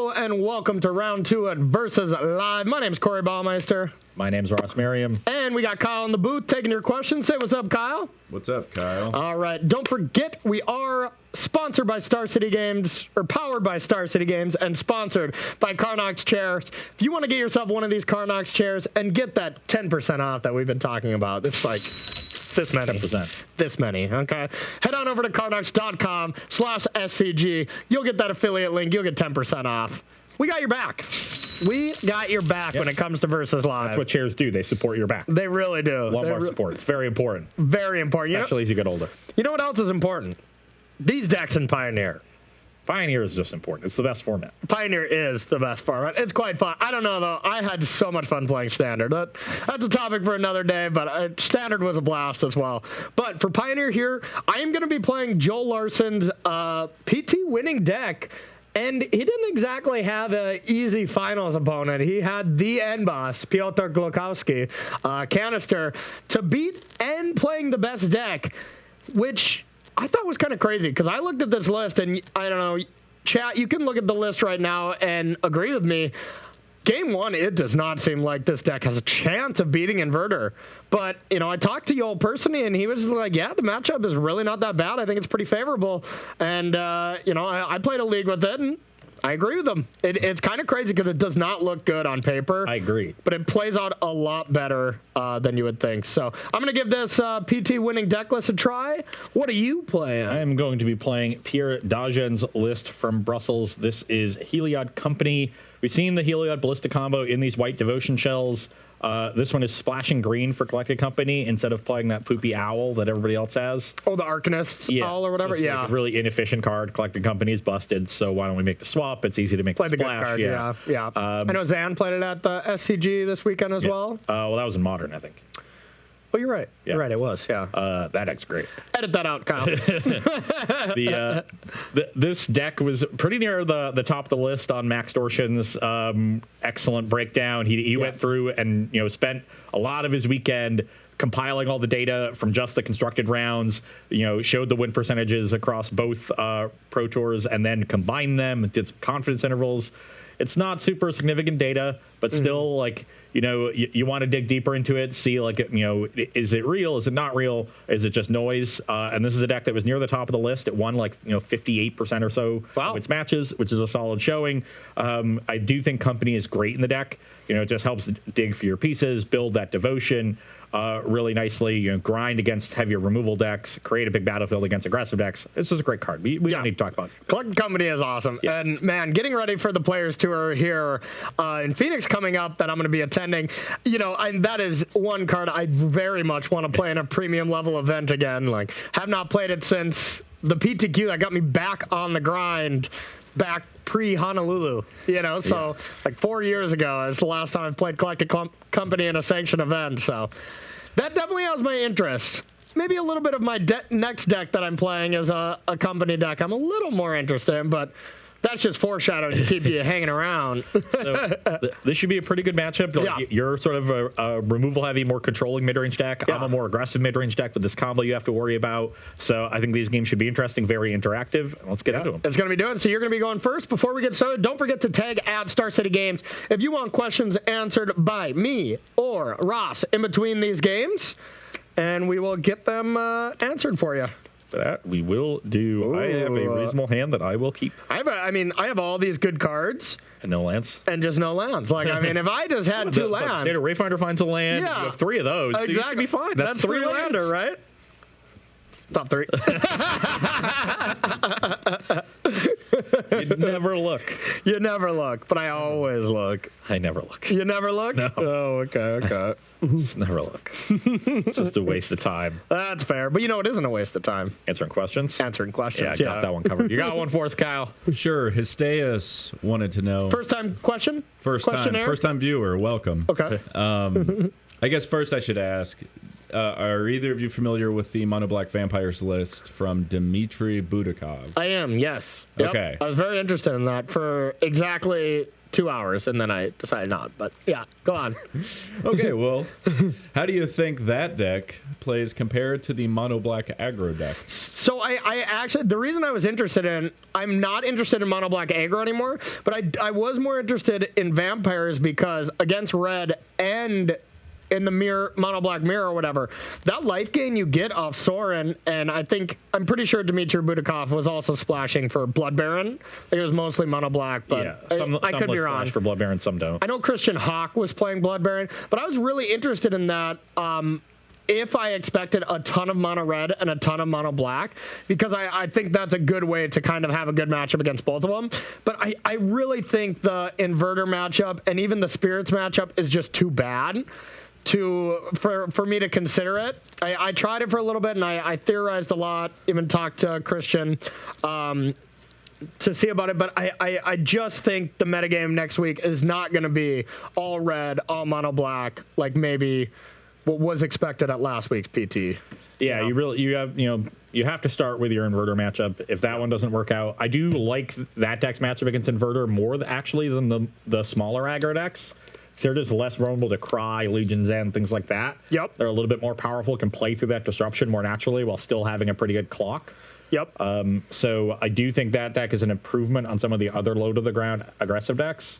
Hello and welcome to round 2 at Versus Live. My name's Corey Baumeister. My name's Ross Merriam. And we got Kyle in the booth taking your questions. Say what's up, Kyle. What's up, Kyle? All right. Don't forget, we are sponsored by Star City Games, or powered by Star City Games, and sponsored by Carnox Chairs. If you want to get yourself one of these Carnox chairs and get that 10% off that we've been talking about, it's like this many. 10%. This many, okay? Head on over to carnox.com/SCG. You'll get that affiliate link. You'll get 10% off. We got your back. We got your back when it comes to Versus Live. That's what chairs do. They support your back. They really do. Lumbar support. It's very important. Very important. Especially as you get older. You know what else is important? These decks in Pioneer. Pioneer is just important. It's the best format. Pioneer is the best format. It's quite fun. I don't know, though. I had so much fun playing Standard. That's a topic for another day, but Standard was a blast as well. But for Pioneer here, I am going to be playing Joel Larson's PT winning deck. And he didn't exactly have an easy finals opponent. He had the end boss, Piotr Glukowski, Canister, to beat and playing the best deck, which I thought was kind of crazy because I looked at this list and I don't know, chat, you can look at the list right now and agree with me. Game 1, it does not seem like this deck has a chance of beating Inverter. But, you know, I talked to Joel personally, and he was like, yeah, the matchup is really not that bad. I think it's pretty favorable. And, you know, I played a league with it, and I agree with him. It's kind of crazy because it does not look good on paper. I agree. But it plays out a lot better than you would think. So I'm going to give this PT winning deck list a try. What are you playing? I am going to be playing Pierre Dagen's list from Brussels. This is Heliod Company. We've seen the Heliod Ballista combo in these white Devotion shells. This one is splashing green for Collected Company instead of playing that poopy owl that everybody else has. Oh, the Arcanist owl or whatever? Yeah. Like a really inefficient card. Collected Company is busted, so why don't we make the swap? It's easy to make Play the splash. Good card, yeah. I know Zan played it at the SCG this weekend as well. Well, that was in Modern, I think. Oh, you're right. Yeah. You're right, it was, yeah. That deck's great. Edit that out, Kyle. This deck was pretty near the top of the list on Max Dorshan's excellent breakdown. He went through and spent a lot of his weekend compiling all the data from just the constructed rounds, showed the win percentages across both Pro Tours and then combined them, did some confidence intervals. It's not super significant data, but still, you want to dig deeper into it, see, is it real? Is it not real? Is it just noise? And this is a deck that was near the top of the list. It won 58% or so of its matches, which is a solid showing. I do think Company is great in the deck. It just helps dig for your pieces, build that devotion really nicely, grind against heavier removal decks, create a big battlefield against aggressive decks. This is a great card. We don't need to talk about it. Collected Company is awesome. Yes. And, man, getting ready for the Players Tour here in Phoenix coming up that I'm going to be attending, that is one card I very much want to play in a premium level event again. Have not played it since the PTQ that got me back on the grind back pre-Honolulu, so 4 years ago is the last time I've played Collected Company in a sanctioned event, so that definitely has my interest. Maybe a little bit of my next deck that I'm playing is a Company deck I'm a little more interested in, but that's just foreshadowing to keep you hanging around. So this should be a pretty good matchup. You're sort of a removal-heavy, more controlling mid-range deck. Yeah. I'm a more aggressive mid-range deck with this combo you have to worry about. So I think these games should be interesting, very interactive. Let's get into them. It's going to be doing. So you're going to be going first. Before we get started, don't forget to tag at Star City Games if you want questions answered by me or Ross in between these games, and we will get them answered for you. That we will do. Ooh. I have a reasonable hand that I will keep. I have all these good cards. And no lands. And just no lands. If I just had 2 lands. Say the Wayfinder finds a land. Yeah. You have 3 of those. Exactly. So you should be fine. That's 3 lander, right? Top 3. You never look. You never look, but I always look. I never look. You never look? No. Oh, okay. Just never look. It's just a waste of time. That's fair. But it isn't a waste of time. Answering questions? Answering questions, yeah. I got that one covered. You got one for us, Kyle? Sure. Histeus wanted to know. First time question? First time viewer. Welcome. Okay. I guess first I should ask, Are either of you familiar with the Mono Black Vampires list from Dmitry Budakov? I am, yes. Yep. Okay. I was very interested in that for exactly 2 hours, and then I decided not. But yeah, go on. Okay, well, how do you think that deck plays compared to the Mono Black aggro deck? So I actually, the reason I was interested in, I'm not interested in Mono Black aggro anymore, but I was more interested in vampires because against red and in the mirror, Mono Black mirror or whatever, that life gain you get off Sorin, and I'm pretty sure Dmitry Budakov was also splashing for Blood Baron. I think it was mostly Mono Black, but Yeah, I could be wrong. for Blood Baron, some don't. I know Christian Hawk was playing Blood Baron, but I was really interested in that. If I expected a ton of mono red and a ton of mono black, because I think that's a good way to kind of have a good matchup against both of them. But I really think the inverter matchup and even the spirits matchup is just too bad for me to consider it. I tried it for a little bit and I theorized a lot, even talked to Christian to see about it, but I just think the metagame next week is not going to be all red, all mono black, like maybe what was expected at last week's PT. Yeah, you have to start with your inverter matchup. If that one doesn't work out, I do like that deck's matchup against inverter more actually than the smaller aggro decks. So they're just less vulnerable to Cry, Legion Zen, things like that. Yep. They're a little bit more powerful, can play through that disruption more naturally while still having a pretty good clock. Yep. So I do think that deck is an improvement on some of the other low-to-the-ground aggressive decks.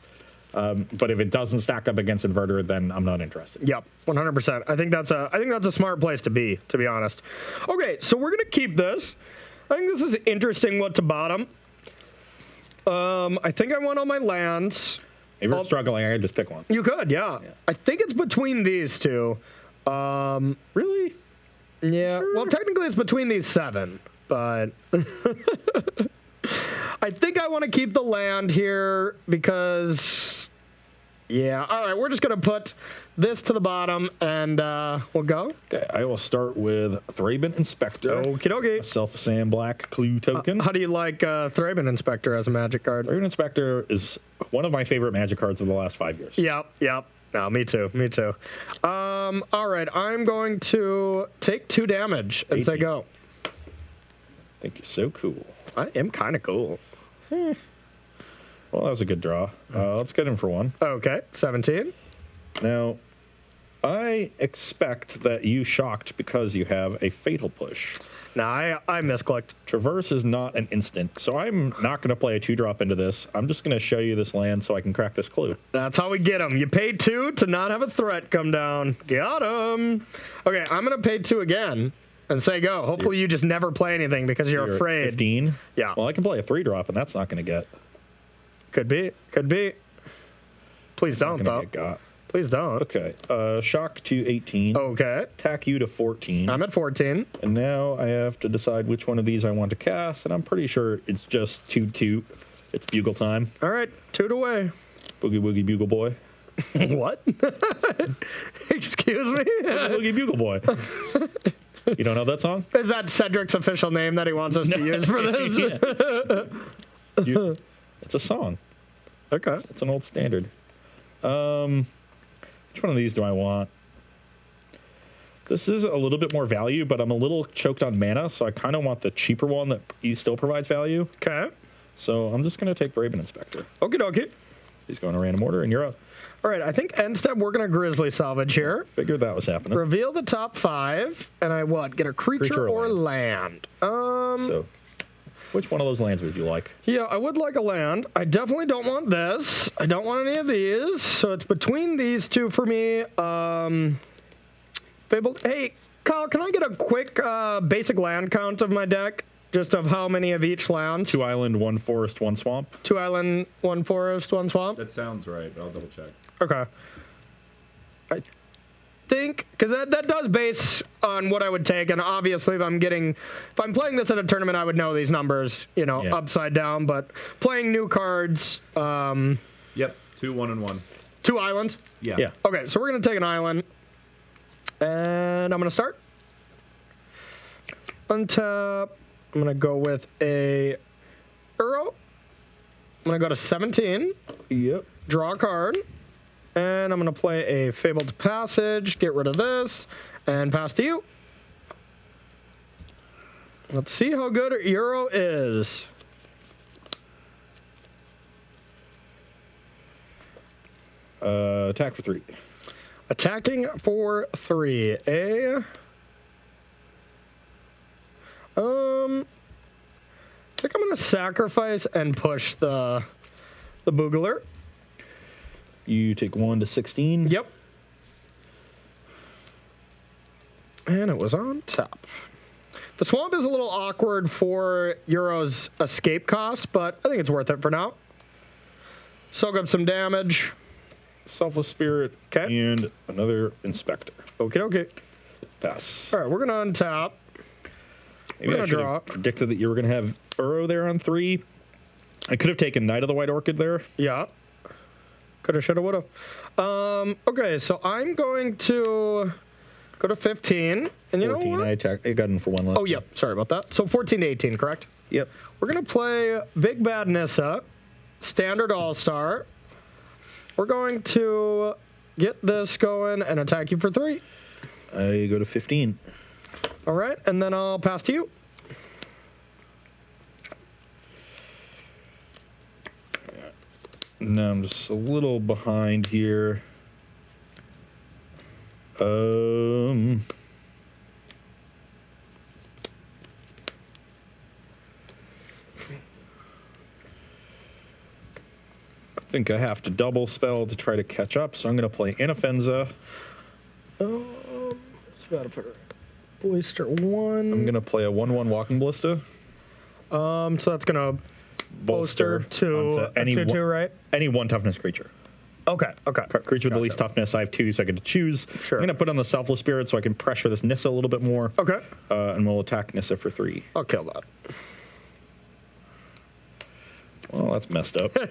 But if it doesn't stack up against inverter, then I'm not interested. Yep, 100%. I think that's a smart place to be honest. Okay, so we're gonna keep this. I think this is interesting. What to bottom? I think I want all my lands. If you're struggling, I could just pick one. You could, yeah. I think it's between these two. Really? Yeah. Sure. Well, technically it's between these 7, but I think I want to keep the land here because, yeah. All right, we're just going to put this to the bottom and we'll go. Okay, I will start with Thraben Inspector. Okie dokie. Myself a Sand Black Clue token. How do you like Thraben Inspector as a Magic card? Thraben Inspector is one of my favorite Magic cards of the last 5 years. Yep. No, me too. All right, I'm going to take 2 damage and say go. I think you're so cool. I am kind of cool. Well, that was a good draw. Let's get him for 1. Okay, 17. Now, I expect that you shocked because you have a Fatal Push. Now, I misclicked. Traverse is not an instant, so I'm not going to play a 2-drop into this. I'm just going to show you this land so I can crack this clue. That's how we get them. You pay 2 to not have a threat come down. Got him. Okay, I'm going to pay 2 again and say go. Hopefully you just never play anything because you're afraid. 15? Yeah. Well, I can play a 3-drop, and that's not going to get. Could be. Please don't, though. Get got. Please don't. Okay. Shock to 18. Okay. Attack you to 14. I'm at 14. And now I have to decide which one of these I want to cast, and I'm pretty sure it's just 2/2. It's bugle time. All right, 2 away. Boogie Woogie Bugle Boy. What? Excuse me? Boogie Bugle Boy. You don't know that song? Is that Cedric's official name that he wants us to use for this? It's a song. Okay. It's an old standard. Which one of these do I want? This is a little bit more value, but I'm a little choked on mana, so I kind of want the cheaper one that still provides value. Okay. So I'm just going to take Thraben Inspector. Okie dokie. He's going to random order, and you're up. All right, I think end step we're going to Grizzly Salvage here. Figured that was happening. Reveal the top 5, and I what? Get a creature or land? So, which one of those lands would you like? Yeah, I would like a land. I definitely don't want this. I don't want any of these. So it's between these 2 for me. Fabled. Hey, Kyle, can I get a quick basic land count of my deck? Just of how many of each land? 2 island, 1 forest, 1 swamp. 2 island, 1 forest, 1 swamp? That sounds right. I'll double check. Okay. I think, because that does base on what I would take, and obviously if I'm playing this at a tournament, I would know these numbers, upside down, but playing new cards. Yep, 2, 1, and 1. 2 islands? Yeah. Okay, so we're going to take an island, and I'm going to start. Untap. I'm going to go with a Uro. I'm going to go to 17. Yep. Draw a card. And I'm going to play a Fabled Passage, get rid of this, And pass to you. Let's see how good Euro is. Attack for 3. Attacking for 3. I think I'm gonna sacrifice and push the Boogler. You take 1 to 16. Yep. And it was on top. The swamp is a little awkward for Euro's escape cost, but I think it's worth it for now. Soak up some damage. Selfless Spirit. Okay. And another Inspector. Okay. Pass. All right, we're gonna untap. Maybe I should have predicted that you were going to have Uro there on 3. I could have taken Knight of the White Orchid there. Yeah. Coulda, shoulda, woulda. Okay, so I'm going to go to 15. And you 14, know what? I got in for 1 left. Oh, yep. Sorry about that. So 14 to 18, correct? Yep. We're going to play Big Bad Nissa, Standard All-Star. We're going to get this going and attack you for 3. I go to 15. All right, and then I'll pass to you. No, I'm just a little behind here. I think I have to double spell to try to catch up, so I'm going to play Inoffenza. Boister 1. I'm going to play a 1/1 Walking Ballista. So that's going to bolster to any 2/2, right? Any 1 toughness creature. Okay. Creature with the least toughness. I have 2, so I get to choose. Sure. I'm going to put on the Selfless Spirit so I can pressure this Nissa a little bit more. Okay. And we'll attack Nissa for 3. I'll kill that. Well, that's messed up. Not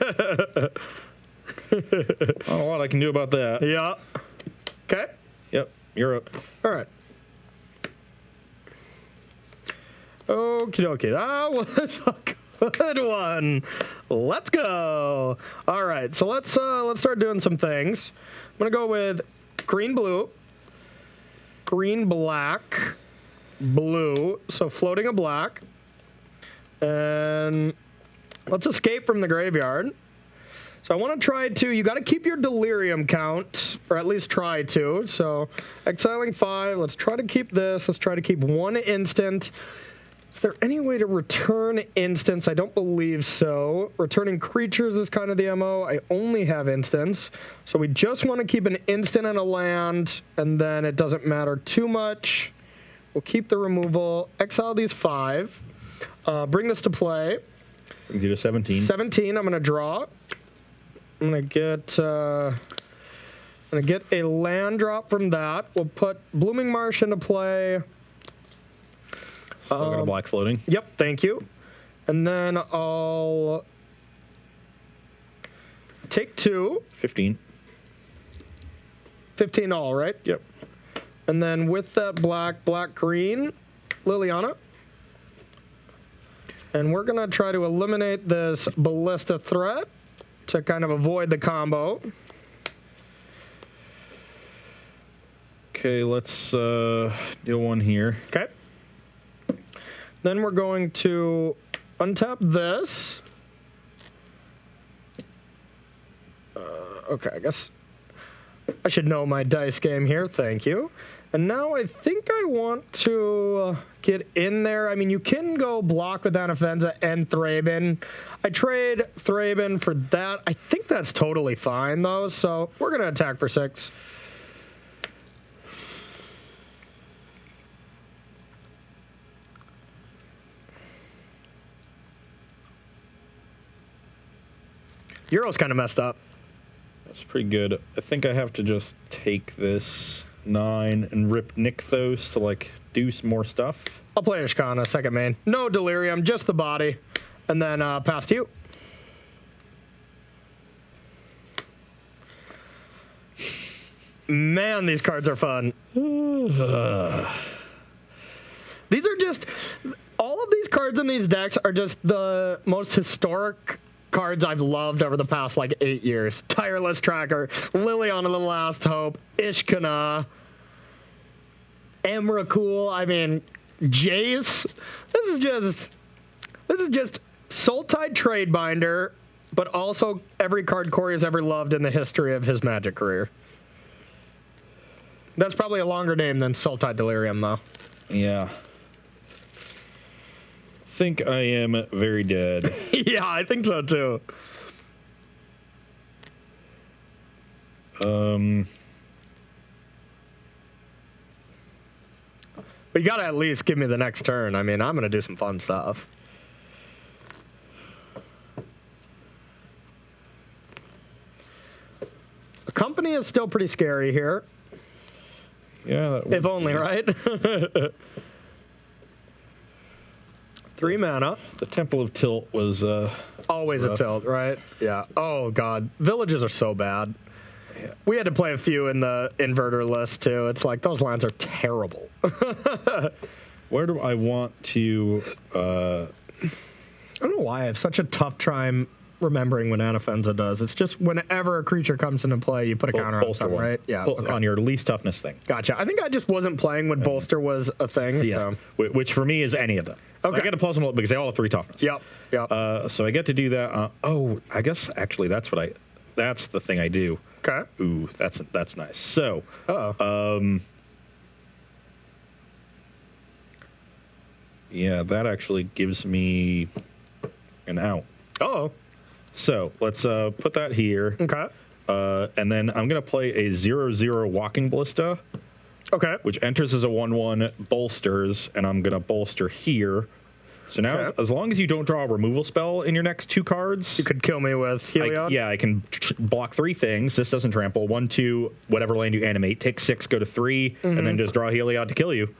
a lot I can do about that. Yeah. Okay. Yep, you're up. All right. Okie dokie. That was a good one. Let's go. All right. So let's start doing some things. I'm gonna go with green blue, green black, blue. So floating a black, and let's escape from the graveyard. So I want to try to, you got to keep your delirium count, or at least try to. So exiling 5, let's try to keep this. Let's try to keep 1 instant. Is there any way to return instants? I don't believe so. Returning creatures is kind of the MO. I only have instants. So we just want to keep an instant and a land, and then it doesn't matter too much. We'll keep the removal. Exile these 5. Bring this to play. We can do to 17. 17, I'm going to draw. I'm going to get a land drop from that. We'll put Blooming Marsh into play. Still got a black floating. Yep, thank you. And then I'll take 2. 15. 15 all, right? Yep. And then with that black, green, Liliana. And we're going to try to eliminate this Ballista threat to kind of avoid the combo. Okay, let's deal 1 here. Okay. Then we're going to untap this. Okay, I guess I should know my dice game here. Thank you. And now I think I want to get in there. I mean, you can go block with Inoffenza and Thraben. I trade Thraben for that. I think that's totally fine, though. So we're going to attack for 6. Euro's kind of messed up. That's pretty good. I think I have to just take this 9 and rip Nykthos to, like, do some more stuff. I'll play Ishkana, second main. No Delirium, just the body. And then pass to you. Man, these cards are fun. These are just... All of these cards in these decks are just the most historic cards I've loved over the past, 8 years. Tireless Tracker, Liliana the Last Hope, Ishkana. Emrakul. I mean, Jace. This is just Sultai Tradebinder, but also every card Corey has ever loved in the history of his Magic career. That's probably a longer name than Sultai Delirium, though. Yeah. Think I am very dead. Yeah, I think so, too. But you gotta at least give me the next turn. I mean, I'm gonna do some fun stuff. The company is still pretty scary here. Yeah. If only, right? 3 mana. The Temple of Tilt was Always rough. a tilt, right? Yeah. Oh, God. Villages are so bad. Yeah. We had to play a few in the inverter list, too. It's like, those lands are terrible. Where do I want to... I don't know why I have such a tough time remembering what Anafenza does. It's just whenever a creature comes into play, you put a counter on bolster something, one. right? Yeah. Okay. On your least toughness thing. Gotcha. I think I just wasn't playing when bolster was a thing. Yeah. So. Which for me is any of them. Okay. I get a plus one because they all have 3 toughness. Yep. Yep. So I get to do that. I guess actually that's the thing I do. Okay. Ooh, that's nice. So, yeah, that actually gives me an out. Oh. So let's put that here. Okay. And then I'm gonna play a 0/0 Walking Ballista, Okay. which enters as a 1/1, bolsters, and I'm gonna bolster here. So now, Okay. as long as you don't draw a removal spell in your next 2 cards, You could kill me with Heliod. I can block 3 things. This doesn't trample. 1, 2, whatever land you animate. Take 6, go to 3, and then just draw Heliod to kill you.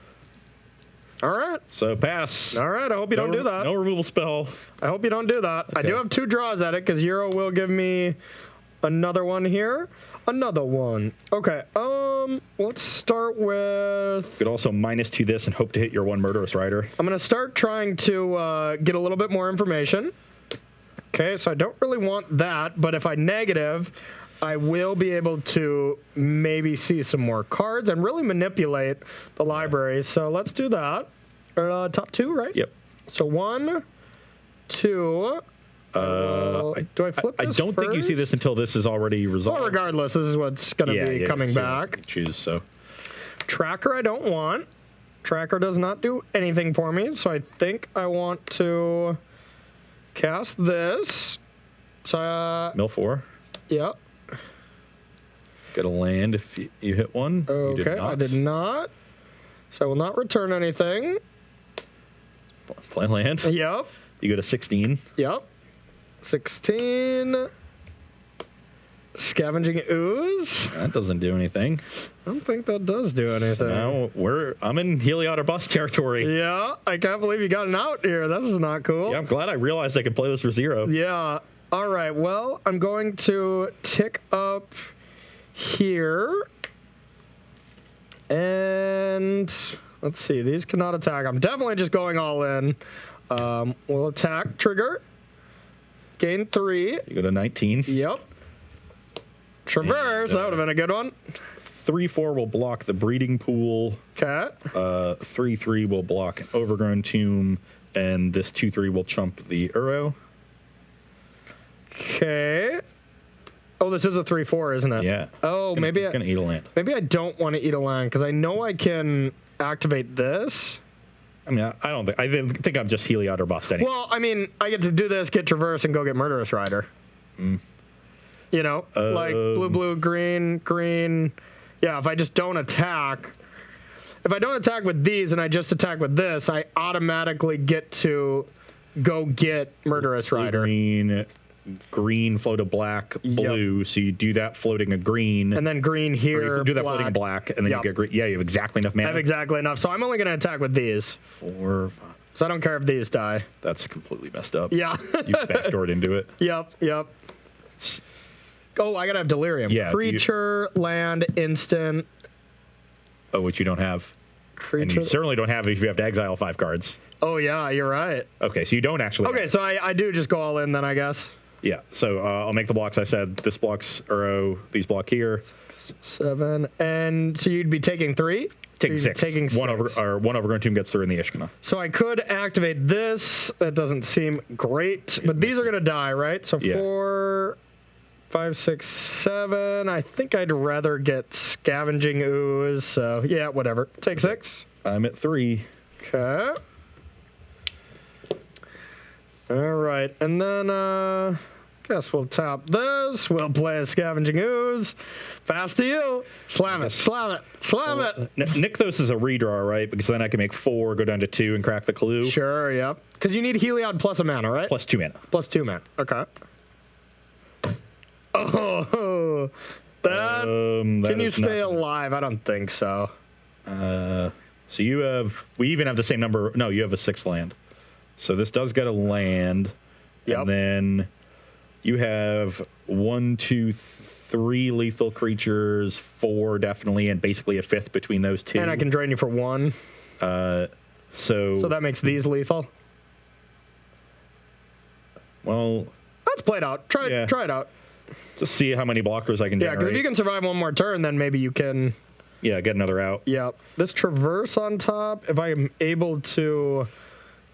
All right. So pass. All right. I hope you don't do that. No removal spell. I hope you don't do that. I Okay. do have 2 draws at it because Euro will give me another one here. Another one. Okay. Let's start with. You could also -2 this and hope to hit your 1 Murderous Rider. I'm gonna start trying to get a little bit more information. Okay, so I don't really want that, but if I negative, I will be able to maybe see some more cards and really manipulate the library. So let's do that. Top 2, right? Yep. So 1, 2. Do I flip I this don't think you see first? this until this is already resolved. Well, regardless, this is what's going to be coming so back. you choose, so. Tracker I don't want. Tracker does not do anything for me, so I think I want to cast this. So, Mill 4. yep. Get a land if you hit one. You Okay, did not. I did not. So I will not return anything. Play land. Yep, You go to 16. yep. 16. Scavenging Ooze. That doesn't do anything. I don't think that does do anything. Now I'm in Heliod or bust territory. Yeah, I can't believe you got an out here. This is not cool. Yeah, I'm glad I realized I could play this for 0. Yeah. All right. Well, I'm going to tick up here. And let's see. These cannot attack. I'm definitely just going all in. We'll attack. Trigger. Gain 3. You go to 19. Yep. Traverse. And, That would have been a good one. 3/4 will block the breeding pool. Okay. 3/3 will block an overgrown tomb, and this 2/3 will chump the Uro. Okay. Oh, this is a 3/4, isn't it? Yeah. Oh, maybe it's gonna eat a land. maybe I don't want to eat a land because I know I can activate this. I mean, I think I'm just Heliod or bust anyway. Well, I mean, I get to do this, get Traverse, and go get Murderous Rider. You know, like blue, blue, green, green. Yeah, if I just don't attack. If I don't attack with these and I just attack with this, I automatically get to go get Murderous Rider. Green, float a black, blue. Yep. So you do that floating a green. And then green here. Or you do that black. floating black, and then you get green. Yeah, you have exactly enough mana. I have exactly enough. So I'm only going to attack with these. 4, 5. So I don't care if these die. That's completely messed up. Yeah. You backdoored into it. Yep. Oh, I got to have Delirium. Yeah. Creature, land, instant. Oh, which you don't have. Creature. And you certainly don't have if you have to exile 5 cards. Oh, yeah, you're right. Okay, so you don't actually. Okay, so I do just go all in then, I guess. Yeah, so I'll make the blocks I said. This blocks Uro, these block here. 7. And so you'd be taking 3? Taking 6. Taking 6. One overgrown tomb gets through in the Ishkana. So I could activate this. That doesn't seem great, but these are going to die, right? So 4, 5, 6, 7. I think I'd rather get Scavenging Ooze. So yeah, whatever. Take 6. I'm at 3. Okay. All right, and then guess we'll tap this. We'll play a Scavenging Ooze. Pass to you. Slam it, slam it, slam it. Nykthos is a redraw, right? Because then I can make 4, go down to 2, and crack the clue. Sure, yep. Because you need Heliod plus a mana, right? Plus 2 mana. Plus 2 mana. Okay. Oh, that. Can you stay alive? I don't think so. So you have. We even have the same number. No, you have a 6th land. So this does get a land. Yep. And then you have 1, 2, 3 lethal creatures, 4 definitely, and basically a 5th between those 2. And I can drain you for 1. So that makes these lethal. Well, let's play it out. Try it out. Just see how many blockers I can generate. Yeah, because if you can survive one more turn, then maybe you can. Yeah, get another out. Yep. This Traverse on top, if I am able to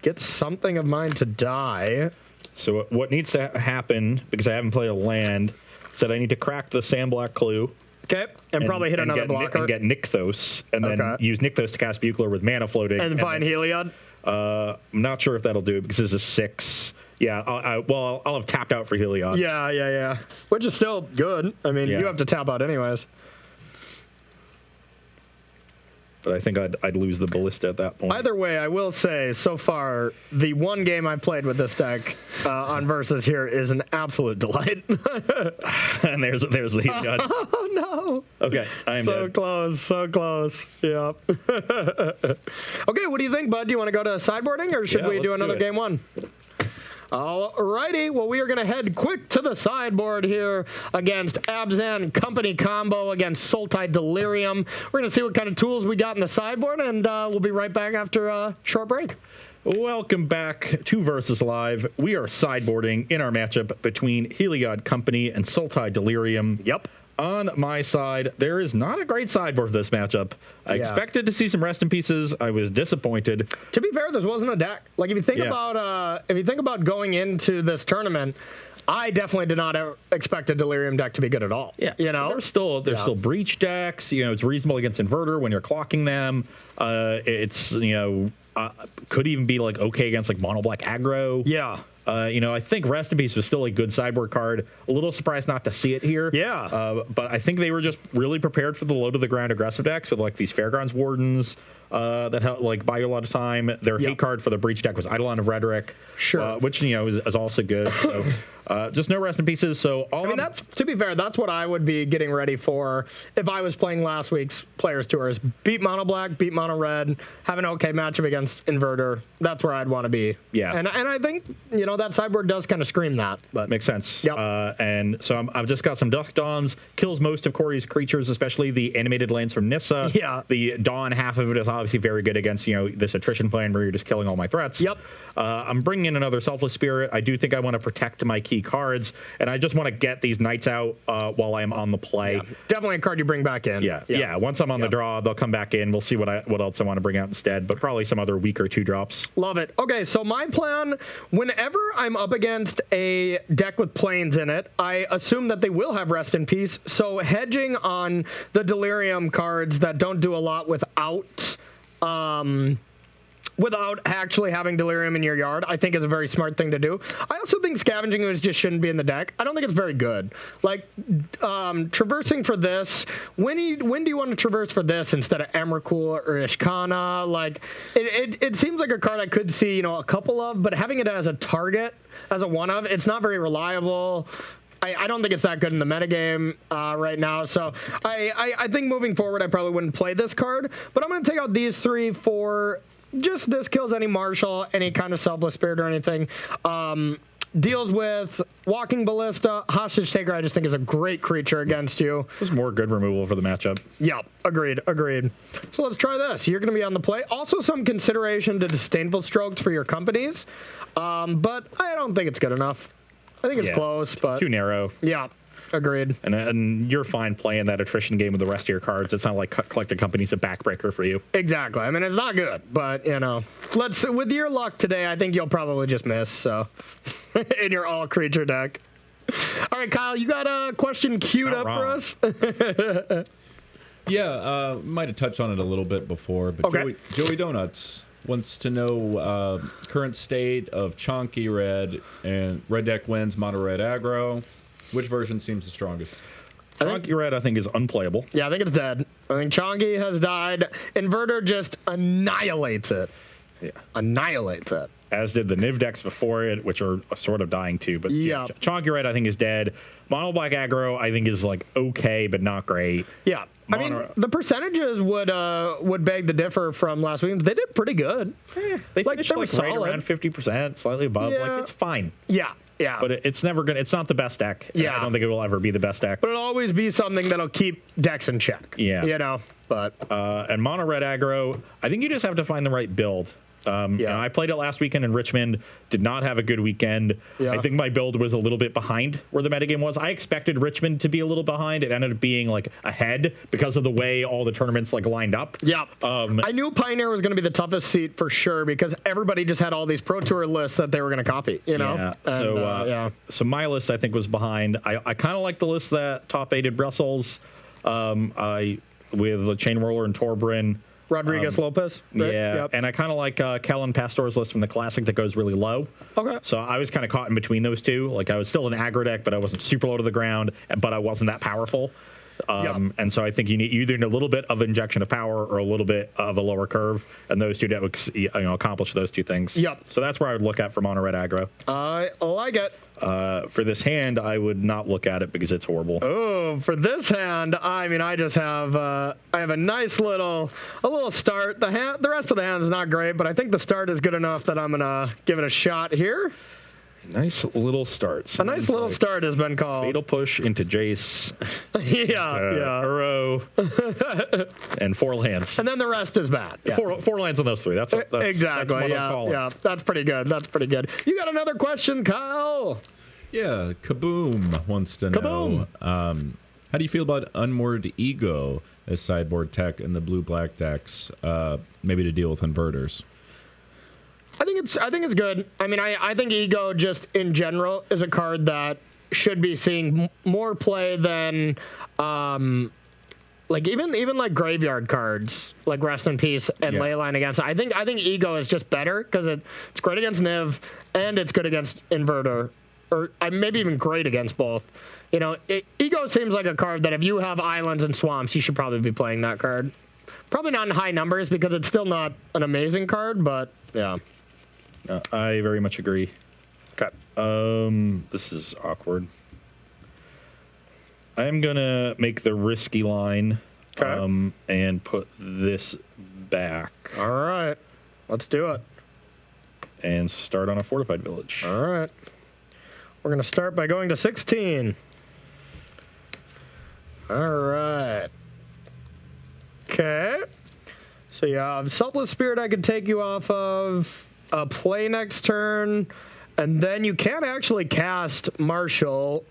get something of mine to die. So what needs to happen, because I haven't played a land, is that I need to crack the Sandblack Clue. Okay, and probably hit another blocker. And get Nykthos, and then use Nykthos to cast Buchler with mana floating. And find Heliod? I'm not sure if that'll do it, because this is 6. Yeah, I'll have tapped out for Heliod. Yeah. Which is still good. I mean, you have to tap out anyways. But I think I'd lose the Ballista at that point. Either way, I will say, so far, the one game I played with this deck on Versus here is an absolute delight. And there's the Heliod. Oh, no. Okay, I am so dead. Close, so close. Yep. Okay, what do you think, bud? Do you want to go to sideboarding, or should we do another game 1? Alrighty, well, we are going to head quick to the sideboard here against Abzan Company combo against Sultai Delirium. We're going to see what kind of tools we got in the sideboard, and we'll be right back after a short break. Welcome back to Versus Live. We are sideboarding in our matchup between Heliod Company and Sultai Delirium. Yep. On my side, there is not a great sideboard for this matchup. I expected to see some rest in pieces. I was disappointed. To be fair, this wasn't a deck. Like if you think about going into this tournament, I definitely did not expect a Delirium deck to be good at all. Yeah, you know, there's still breach decks. You know, it's reasonable against Inverter when you're clocking them. It's could even be like okay against like mono black aggro. Yeah. I think Rest in Peace was still a good sideboard card. A little surprised not to see it here. Yeah. But I think they were just really prepared for the low to the ground aggressive decks with like these Fairgrounds Wardens that help like buy you a lot of time. Their hate card for the breach deck was Eidolon of Rhetoric, which is also good. So just no Rest in Pieces. So that's, to be fair, that's what I would be getting ready for if I was playing last week's Players Tours. Beat mono black, beat mono red, have an okay matchup against Inverter. That's where I'd want to be. Yeah. And I think that sideboard does kind of scream that. But makes sense. Yep. And so I've just got some Dusk Dawns, kills most of Corey's creatures, especially the animated lands from Nissa. Yeah. The Dawn half of it is obviously very good against this attrition plan where you're just killing all my threats. Yep. I'm bringing in another Selfless Spirit. I do think I want to protect my key cards, and I just want to get these Knights out while I'm on the play. Yeah. Definitely a card you bring back in. Yeah. Once I'm on the draw, they'll come back in. We'll see what else I want to bring out instead, but probably some other weaker 2-drops. Love it. Okay, so my plan, whenever I'm up against a deck with planes in it, I assume that they will have Rest in Peace. So hedging on the Delirium cards that don't do a lot without actually having Delirium in your yard, I think is a very smart thing to do. I also think Scavenging Ooze just shouldn't be in the deck. I don't think it's very good. Like, traversing for this, when do you want to traverse for this instead of Emrakul or Ishkana? Like, it seems like a card I could see, a couple of, but having it as a target, as a one-of, it's not very reliable. I don't think it's that good in the metagame right now. So I think moving forward, I probably wouldn't play this card. But I'm going to take out these 3 for just this kills any Marshal, any kind of Selfless Spirit or anything. Deals with Walking Ballista. Hostage Taker, I just think is a great creature against you. There's more good removal for the matchup. Yeah, agreed. So let's try this. You're going to be on the play. Also some consideration to Disdainful Strokes for your companies. But I don't think it's good enough. I think it's close, but too narrow. Yeah. Agreed. And you're fine playing that attrition game with the rest of your cards. It's not like collecting companies a backbreaker for you. Exactly. I mean, it's not good, but with your luck today, I think you'll probably just miss. So, in your all creature deck. All right, Kyle, you got a question queued up for us? Yeah, might have touched on it a little bit before, but Okay. Joey Donuts wants to know current state of Chonky Red and Red deck wins mono red aggro. Which version seems the strongest? Chonky Red, I think, is unplayable. Yeah, I think it's dead. I think Chonky has died. Inverter just annihilates it. Yeah. Annihilates it. As did the Niv decks before it, which are sort of dying too. But Yeah. Chonky Red, I think, is dead. Mono Black aggro, I think, is like okay, but not great. Yeah. I mean, the percentages would beg to differ from last week. They did pretty good. They Like, finished they were like right solid. around 50%, slightly above. Yeah. Like, it's fine. Yeah. Yeah. But it's never gonna. It's not the best deck. And Yeah. I don't think it will ever be the best deck. But it'll always be something that'll keep decks in check. Yeah. But And mono red aggro, I think you just have to find the right build. I played it last weekend in Richmond, did not have a good weekend. Yeah. I think my build was a little bit behind where the metagame was. I expected Richmond to be a little behind. It ended up being like ahead because of the way all the tournaments like lined up. yeah, I knew Pioneer was going to be the toughest seat for sure because everybody just had all these Pro Tour lists that they were going to copy. Yeah. So my list I think was behind. I kind of like the list that top 8'd Brussels. With Chain Whirler and Torbrin. Rodriguez Lopez. Right? Yeah, Yep. and I kind of like Kellen Pastor's list from the Classic that goes really low. Okay. So I was kind of caught in between those two. Like I was still an aggro deck, but I wasn't super low to the ground, but I wasn't that powerful. And so I think you either need a little bit of injection of power or a little bit of a lower curve, and those two decks accomplish those two things. Yep. So that's where I would look at for mono red aggro. I like it. For this hand, I would not look at it because it's horrible. Oh, for this hand, I mean, I just have I have a nice little start. The rest of the hand is not great, but I think the start is good enough that I'm gonna give it a shot here. Nice little start. A nice little start has been called. Fatal push into Jace. yeah. Uro. And 4 lands. And then the rest is bad. Yeah. Four lands on those 3. That's Exactly. That's what I'm calling. Yeah. That's pretty good. That's pretty good. You got another question, Kyle? Yeah, Kaboom wants to know. How do you feel about Unmoored Ego as sideboard tech in the blue-black decks, maybe to deal with inverters? I think it's good. I mean, I think Ego just in general is a card that should be seeing more play than like even like graveyard cards like Rest in Peace and Leyline against. I think Ego is just better because it's great against Niv and it's good against Inverter, or maybe even great against both. Ego seems like a card that if you have islands and swamps, you should probably be playing that card. Probably not in high numbers because it's still not an amazing card, but yeah. I very much agree. Okay. This is awkward. I'm gonna make the risky line. Okay. And put this back. All right. Let's do it. And start on a fortified village. All right. We're gonna start by going to 16. All right. Okay. So you have Selfless Spirit I could take you off of. Play next turn, and then you can't actually cast Marshall.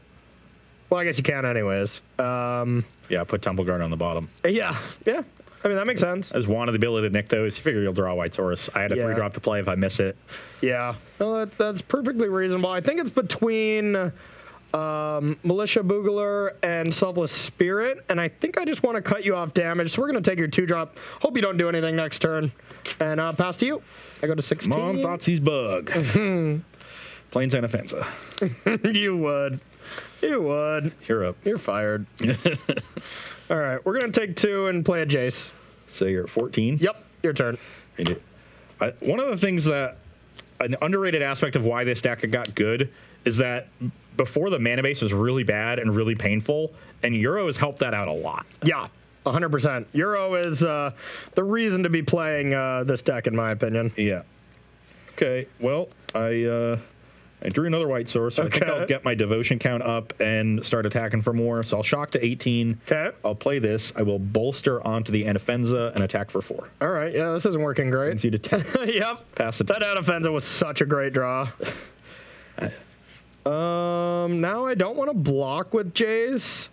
Well, I guess you can anyways. Put Temple Guard on the bottom. Yeah. I mean, that makes sense. I just wanted the ability to nick those. You figure you'll draw a White Source. I had a 3-drop to play if I miss it. Yeah. Well, that's perfectly reasonable. I think it's between Militia Boogler and Selfless Spirit, and I think I just want to cut you off damage, so we're going to take your 2-drop. Hope you don't do anything next turn, and pass to you. I go to 16. Come on, Thoughtseize Bug. Plains and Offensa. You would. You're up. You're fired. All right, we're going to take 2 and play a Jace. So you're at 14? Yep, your turn. One of the things that, an underrated aspect of why this deck got good is that before the mana base was really bad and really painful, and Euro has helped that out a lot. Yeah, 100%. Euro is the reason to be playing this deck, in my opinion. Yeah. Okay, well, I drew another White Source, so I think I'll get my Devotion count up and start attacking for more. So I'll shock to 18. Okay. I'll play this. I will bolster onto the Anafenza and attack for 4. All right, yeah, this isn't working great. Brings you to 10. Yep. Pass it. That Anafenza was such a great draw. Now I don't want to block with Jace.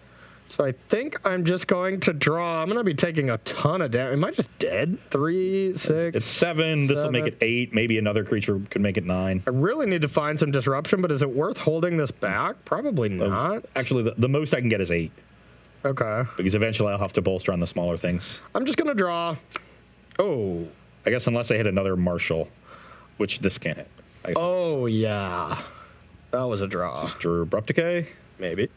So I think I'm just going to draw. I'm going to be taking a ton of damage. Am I just dead? 3, 6. It's 7. This will make it 8. Maybe another creature could make it 9. I really need to find some disruption, but is it worth holding this back? Probably not. Actually, the most I can get is 8. Okay. Because eventually I'll have to bolster on the smaller things. I'm just going to draw. Oh. I guess unless I hit another Marshal, which this can't hit. Oh, yeah. That was a draw. Drew Abrupt Decay? Maybe.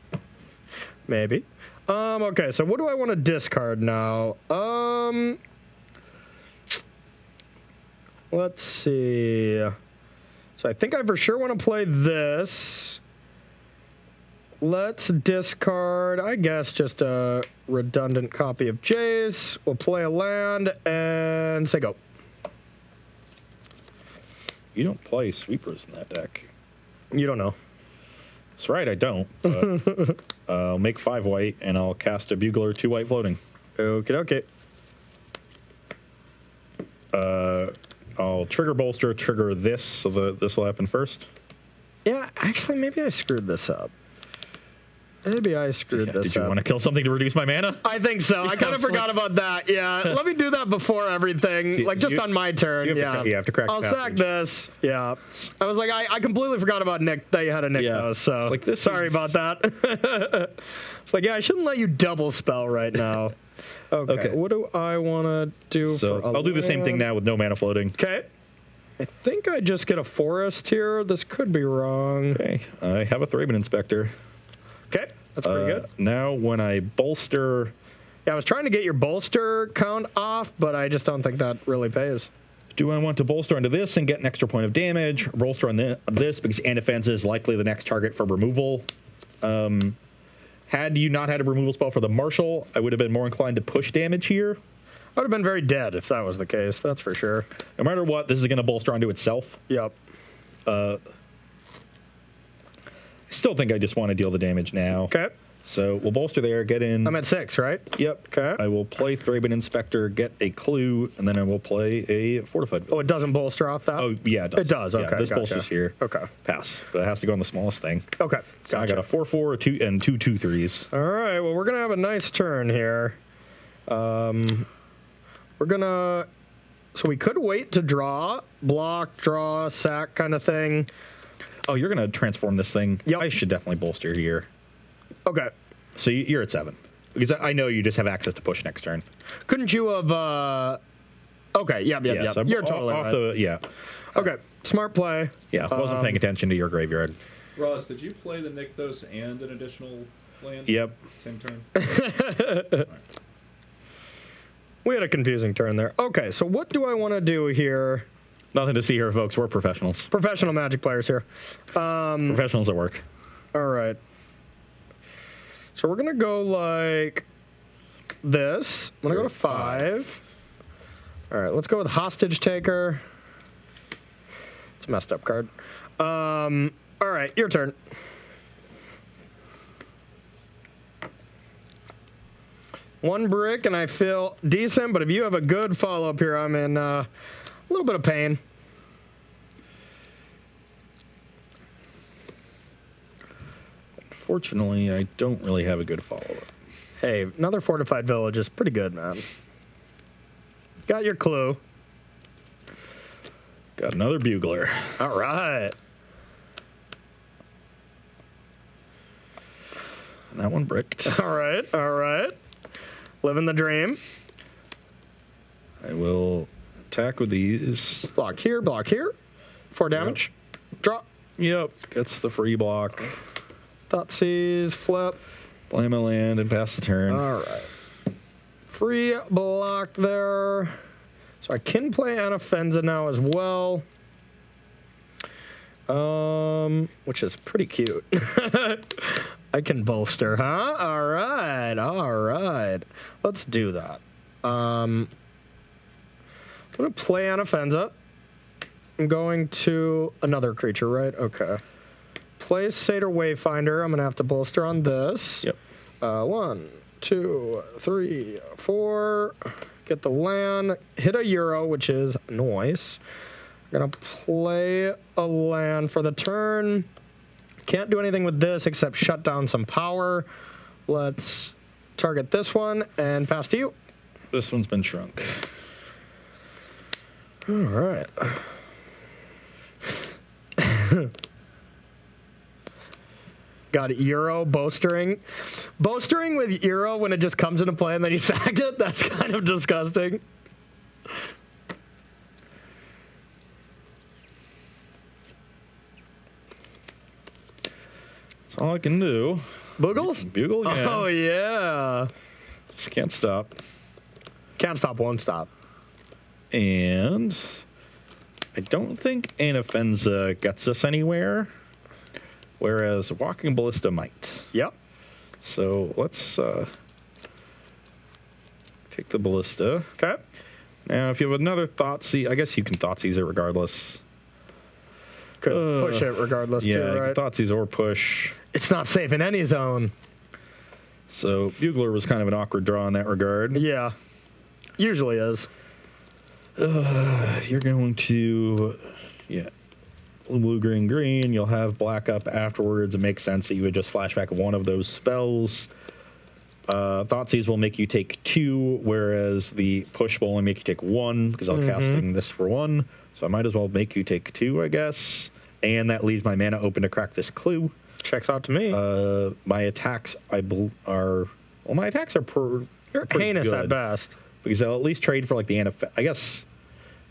Maybe. Okay, so what do I want to discard now? Let's see. So I think I for sure want to play this. Let's discard, I guess, just a redundant copy of Jace. We'll play a land and say go. You don't play sweepers in that deck. You don't know. That's right, I don't. But I'll make 5 white, and I'll cast a Bugler 2 white floating. Okay. I'll trigger bolster, trigger this, so this will happen first. Yeah, actually, maybe I screwed this up. Maybe I screwed this up. Did you want to kill something to reduce my mana? I think so. I kind of forgot about that. Yeah, let me do that before everything, like just on my turn. You have to crack I'll sack this. Yeah. I was like, I completely forgot about Nick, that you had a Nick those, so like sorry about that. It's like, yeah, I shouldn't let you double spell right now. Okay. What do I want to do So for a I'll do the same thing now with no mana floating. Okay. I think I just get a forest here. This could be wrong. Okay. I have a Thraben Inspector. Okay. That's pretty good. Now when I bolster... Yeah, I was trying to get your bolster count off, but I just don't think that really pays. Do I want to bolster onto this and get an extra point of damage? Bolster on this because Anafenza is likely the next target for removal. Had you not had a removal spell for the Marshal, I would have been more inclined to push damage here. I would have been very dead if that was the case, that's for sure. No matter what, this is going to bolster onto itself. Yep. I still think I just want to deal the damage now. Okay. So we'll bolster there, get in. I'm at 6, right? Yep. Okay. I will play Thraben Inspector, get a clue, and then I will play a Fortified Village. Oh, it doesn't bolster off that? Oh, yeah, it does. It does, okay. Yeah, this gotcha. bolsters here. Okay. Pass. But it has to go on the smallest thing. Okay. So I got a 4/4, a 2, and 2 2/3s. All right, well, we're going to have a nice turn here. We're going to... So we could wait to draw, block, draw, sack kind of thing. Oh, you're going to transform this thing? Yep. I should definitely bolster here. Okay. So you're at 7. Because I know you just have access to push next turn. Couldn't you have... Okay, yep. So You're totally right. Okay, smart play. Yeah, I wasn't paying attention to your graveyard. Ross, did you play the Nykthos and an additional land? Yep. Same turn? Right. We had a confusing turn there. Okay, so what do I want to do here? Nothing to see here, folks. We're professionals. Professional Magic players here. Professionals at work. All right. So we're going to go like this. I'm going to go to 5. All right, let's go with Hostage Taker. It's a messed up card. All right, your turn. One brick, and I feel decent, but if you have a good follow-up here, I'm in a little bit of pain. Fortunately, I don't really have a good follow-up. Hey, another Fortified Village is pretty good, man. Got your clue. Got another Bugler. All right. And that one bricked. All right. Living the dream. I will attack with these. Block here. 4 damage. Yep. Drop. Yep, gets the free block. Thoughtseize, flip. Play my land and pass the turn. All right. Free block there. So I can play Anafenza now as well. Which is pretty cute. I can bolster, huh? All right. Let's do that. I'm going to play Anafenza. I'm going to another creature, right? Okay. Play Satyr Wayfinder. I'm going to have to bolster on this. Yep. 1, 2, 3, 4. Get the land. Hit a Euro, which is nice. I'm going to play a land for the turn. Can't do anything with this except shut down some power. Let's target this one and pass to you. This one's been shrunk. All right. Got Euro bowstering. Bowstering with Euro when it just comes into play and then you sack it, that's kind of disgusting. That's all I can do. Boogles? Bugle, yeah. Oh, yeah. Just can't stop. Can't stop, won't stop. And I don't think Anafenza gets us anywhere, whereas Walking Ballista might. Yep. So let's take the Ballista. Okay. Now, if you have another Thoughtseize, I guess you can Thoughtseize it regardless. Could push it regardless, Yeah, too, you right? can Thoughtseize or push. It's not safe in any zone. So Bugler was kind of an awkward draw in that regard. Yeah. Usually is. You're going to, blue, green, green. You'll have black up afterwards. It makes sense that you would just flashback one of those spells. Thoughtseize will make you take 2, whereas the push will only make you take 1 because I'm casting this for 1. So I might as well make you take 2, I guess. And that leaves my mana open to crack this clue. Checks out to me. My attacks, my attacks are pretty Heinous good. at best. Because I'll at least trade for like the I guess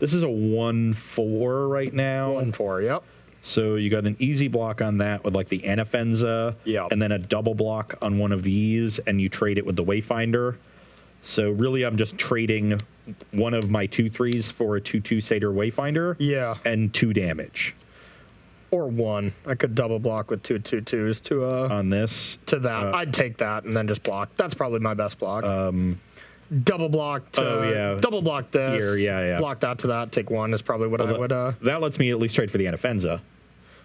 this is a 1/4 right now. 1/4, yep. So you got an easy block on that with like the Anafenza, Yep. and then a double block on one of these, and you trade it with the Wayfinder. So really, I'm just trading one of my 2/3s for a 2/2 Satyr Wayfinder. Yeah. And 2 damage Or 1. I could double block with 2 2/2s to on this. to that. I'd take that and then just block. That's probably my best block. Double block to double block this. Here, yeah. Block that to that. Take 1 is probably what I would. That lets me at least trade for the Anafenza,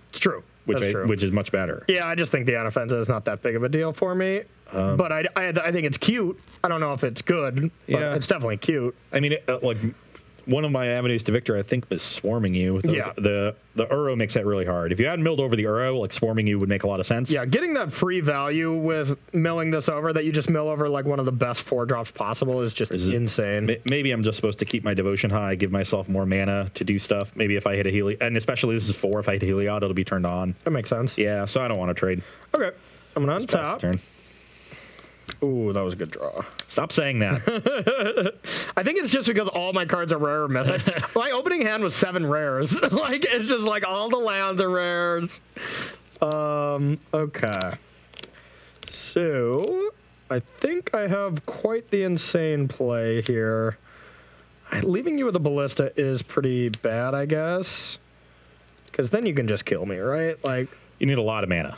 It's true. That's true. which is much better. Yeah, I just think the Anafenza is not that big of a deal for me. But I think it's cute. I don't know if it's good, but Yeah. it's definitely cute. I mean, like one of my avenues to victory, I think, is swarming you. The Uro makes that really hard. If you had milled over the Uro, like swarming you would make a lot of sense. Yeah, getting that free value with milling this over, that you just mill over like one of the best 4-drops possible, is just insane. Maybe I'm just supposed to keep my devotion high, give myself more mana to do stuff. Maybe if I hit a Heliod, and especially this is 4, if I hit a Heliod, it'll be turned on. That makes sense. Yeah, so I don't want to trade. Okay, I'm gonna untap. Turn. Ooh, that was a good draw. Stop saying that. I think it's just because all my cards are rare or mythic. My opening hand was 7 rares. Like, it's just like all the lands are rares. Okay. So, I think I have quite the insane play here. Leaving you with a Ballista is pretty bad, I guess. Because then you can just kill me, right? Like, You need a lot of mana.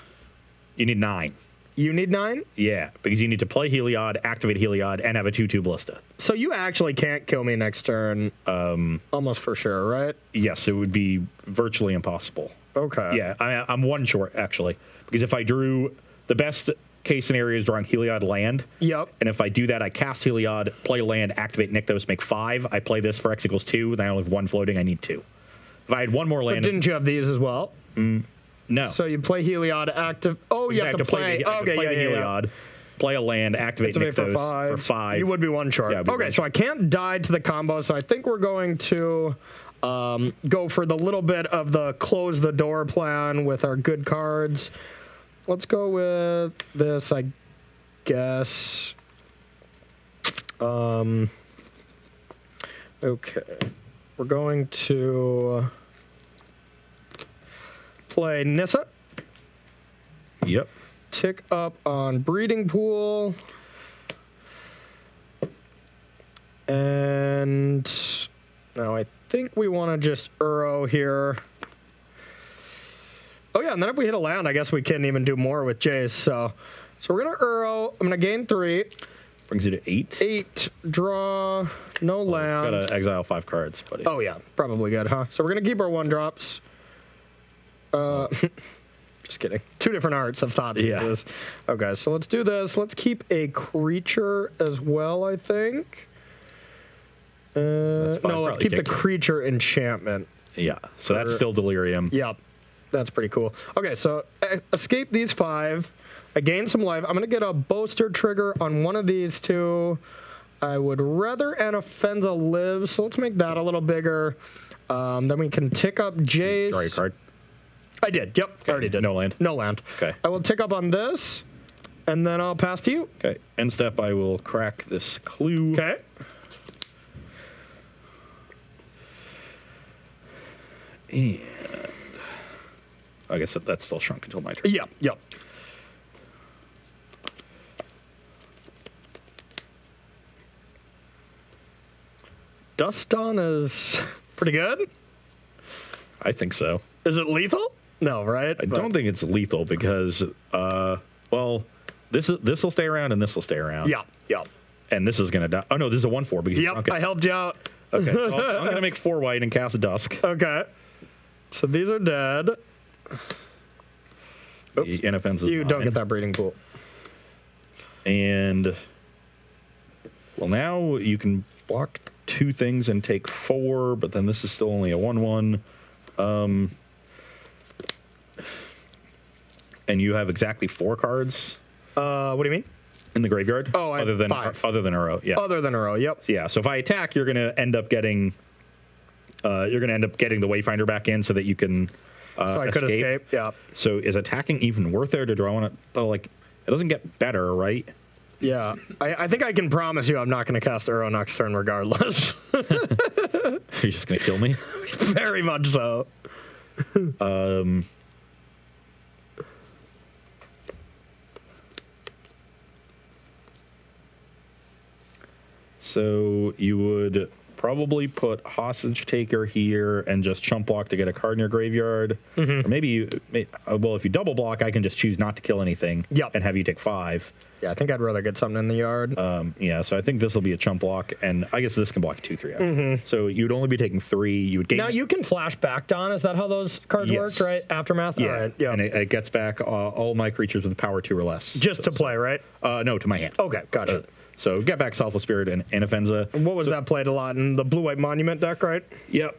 You need 9. you need 9? Yeah, because you need to play Heliod, activate Heliod, and have a 2/2 Ballista. So you actually can't kill me next turn. Almost for sure, right? Yes, it would be virtually impossible. Okay. Yeah, I'm 1 short, actually. Because if I drew, the best case scenario is drawing Heliod land. Yep. And if I do that, I cast Heliod, play land, activate Nykthos, make 5. I play this for X equals 2, then I only have 1 floating, I need 2. If I had 1 more But land... didn't you have these as well? No. So you play Heliod, active. Oh, you have to play. Okay, play the yeah. Heliod, play a land, activate Nykthos for 5. You would be 1 short. Yeah, Okay, so I can't die to the combo, so I think we're going to go for the little bit of the close the door plan with our good cards. Let's go with this, I guess. Okay. We're going to play Nissa. Yep. Tick up on Breeding Pool. And now I think we want to just Uro here. Oh yeah, and then if we hit a land, I guess we can even do more with Jace. So we're going to Uro. I'm going to gain 3. Brings you to 8. 8, draw, no land. Gotta exile 5 cards, buddy. Oh yeah, probably good, huh? So we're going to keep our 1-drops. Just kidding. 2 different arts of Thoughtseizes. Yeah. Okay, so let's do this. Let's keep a creature as well, I think. No, let's keep the creature enchantment. Yeah, so that's still Delirium. Yep. That's pretty cool. Okay, so escape these 5. I gain some life. I'm going to get a bolster trigger on one of these 2. I would rather Anafenza live, so let's make that a little bigger. Then we can tick up Jace. Draw your card. I did. Yep, I already did. No land. No land. Okay. I will tick up on this, and then I'll pass to you. Okay. End step, I will crack this clue. Okay. And I guess that's still shrunk until my turn. Yep, yep. Dust on is pretty good. I think so. Is it lethal? No, right? I don't think it's lethal because, well, this will stay around and this will stay around. Yeah, yeah. And this is going to die. Oh, no, this is a 1/4 because you shrunk Yep, it. I helped you out. Okay, so I'm going to make 4 white and cast a Dusk. Okay. So these are dead. The inoffensive You don't mine. get that breeding pool. And, well, now you can block 2 things and take 4, but then this is still only a 1/1. And you have exactly 4 cards What do you mean? in the graveyard. Oh, I have other than 5. other than Uro. Yeah. Other than a row, yep. Yeah. So if I attack, you're going to end up getting the Wayfinder back in so that you can So I could escape, yeah. So is attacking even worth it, or do I want to? Like, it doesn't get better, right? Yeah. I think I can promise you I'm not going to cast Uro next turn regardless. You're just going to kill me. Very much so. So you would probably put Hostage Taker here and just chump block to get a card in your graveyard. Or maybe well, if you double block, I can just choose not to kill anything. Yep. And have you take 5. Yeah, I think I'd rather get something in the yard. Yeah, so I think this will be a chump block, and I guess this can block 2/3 actually. So you'd only be taking 3. You would gain. Now you can flash back, Don. Is that how those cards Yes. worked, right? Aftermath? Yeah, All right. Yeah. and it gets back all my creatures with power 2 or less. Just to play, right? No, to my hand. Okay, gotcha. So get back Selfless Spirit and Inoffenza. What was that played a lot in the blue-white monument deck, right? Yep.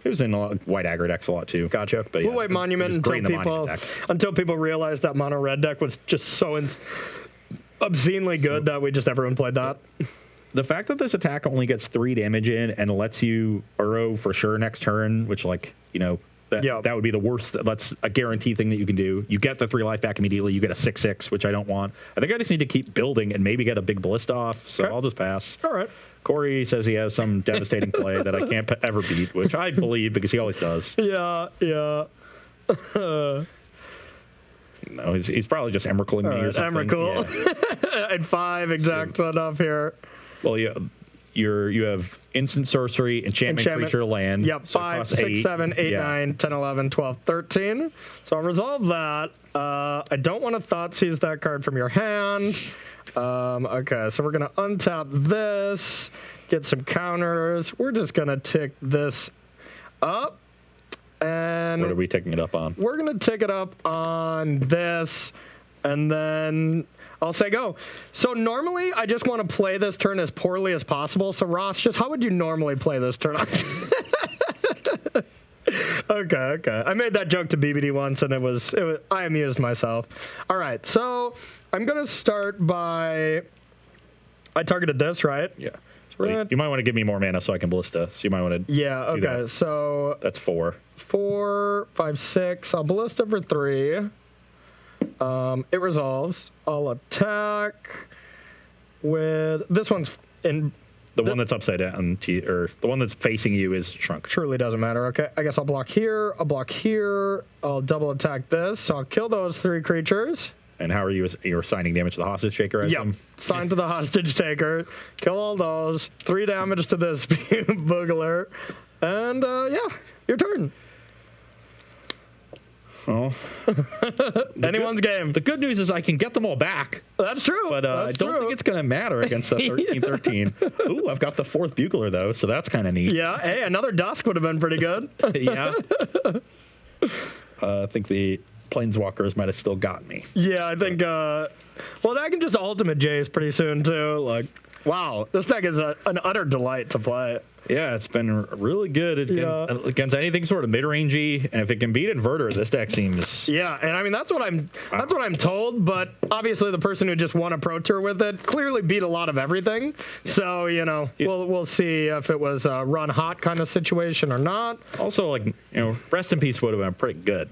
It was in a lot of white aggro decks a lot too. Gotcha. But yeah, Blue-white it monument was great in the monument until deck. people realized that mono red deck was just so obscenely good that everyone played that. The fact that this attack only gets 3 damage in and lets you Uro for sure next turn, which that would be the worst. That's a guarantee thing that you can do. You get the 3 life back immediately. You get a 6/6, which I don't want. I think I just need to keep building and maybe get a big ballista off. So Okay. I'll just pass. All right. Corey says he has some devastating play that I can't ever beat, which I believe because he always does. Yeah, yeah. No, he's probably just Emrakulling me or something. Emrakul. Yeah. At 5 exact enough here. Well, you have instant sorcery, enchantment, creature, land. Yep, so it 5, costs 6, 8. 7, 8, Yeah. 9, 10, 11, 12, 13. So I'll resolve that. I don't want to Thoughtseize that card from your hand. Okay, so we're going to untap this, get some counters. We're just going to tick this up. And What are we taking it up on? we're going to tick it up on this, and then I'll say go. So normally, I just want to play this turn as poorly as possible. So Ross, just how would you normally play this turn? Okay. I made that joke to BBD once, and it was I amused myself. All right, so I'm going to start by, I targeted this, right? Yeah. We're You might want to give me more mana so I can ballista. So you might want to. Yeah, okay, that. so That's 4. 4, 5, 6. I'll ballista for 3. It resolves. I'll attack with this one's in. The one that's upside down, or the one that's facing you is shrunk. Truly doesn't matter. Okay, I guess I'll block here. I'll block here. I'll double attack this. So I'll kill those 3 creatures. And how are you? You're assigning damage to the hostage taker? Yep. Sign to the hostage taker. Kill all those. 3 damage to this boogler. And yeah, your turn. Oh. Anyone's game. The good news is I can get them all back, That's true. but I don't think it's going to matter against the 13-13. Ooh, I've got the 4th bugler, though, so that's kind of neat. Yeah, hey, another Dusk would have been pretty good. Yeah. I think the Planeswalkers might have still got me. Yeah, I think, well, I can just ultimate Jace pretty soon, too. Like, Wow, this deck is an utter delight to play. Yeah, it's been really good against anything sort of mid-rangey, and if it can beat Inverter, this deck seems. Yeah, and I mean that's what I'm told. But obviously, the person who just won a Pro Tour with it clearly beat a lot of everything. So we'll see if it was a run hot kind of situation or not. Also, Rest in Peace would have been pretty good.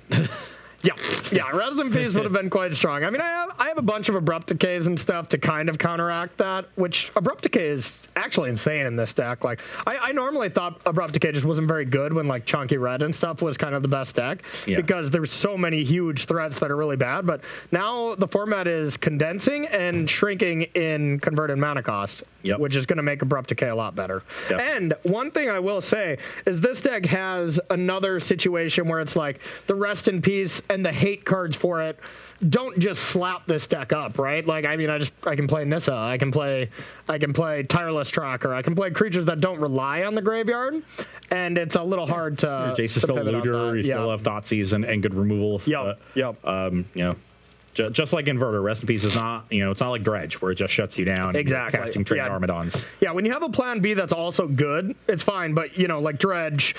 Yeah, Rest in Peace would have been quite strong. I mean, I have a bunch of Abrupt Decays and stuff to kind of counteract that, which Abrupt Decay is actually insane in this deck. Like, I normally thought Abrupt Decay just wasn't very good when, like, Chunky Red and stuff was kind of the best deck because there's so many huge threats that are really bad, but now the format is condensing and shrinking in converted mana cost, which is going to make Abrupt Decay a lot better. Yep. And one thing I will say is this deck has another situation where it's like the Rest in Peace and the hate cards for it don't just slap this deck up, right? Like, I mean, I can play Nissa, I can play Tireless Tracker, I can play creatures that don't rely on the graveyard, and it's a little hard to. Jace is still looter, you still have Thoughtseize and good removal. Just like Inverter, Rest in Peace is not, it's not like Dredge where it just shuts you down. Exactly. Casting trained Armadons. Yeah, when you have a plan B that's also good, it's fine. But, like Dredge,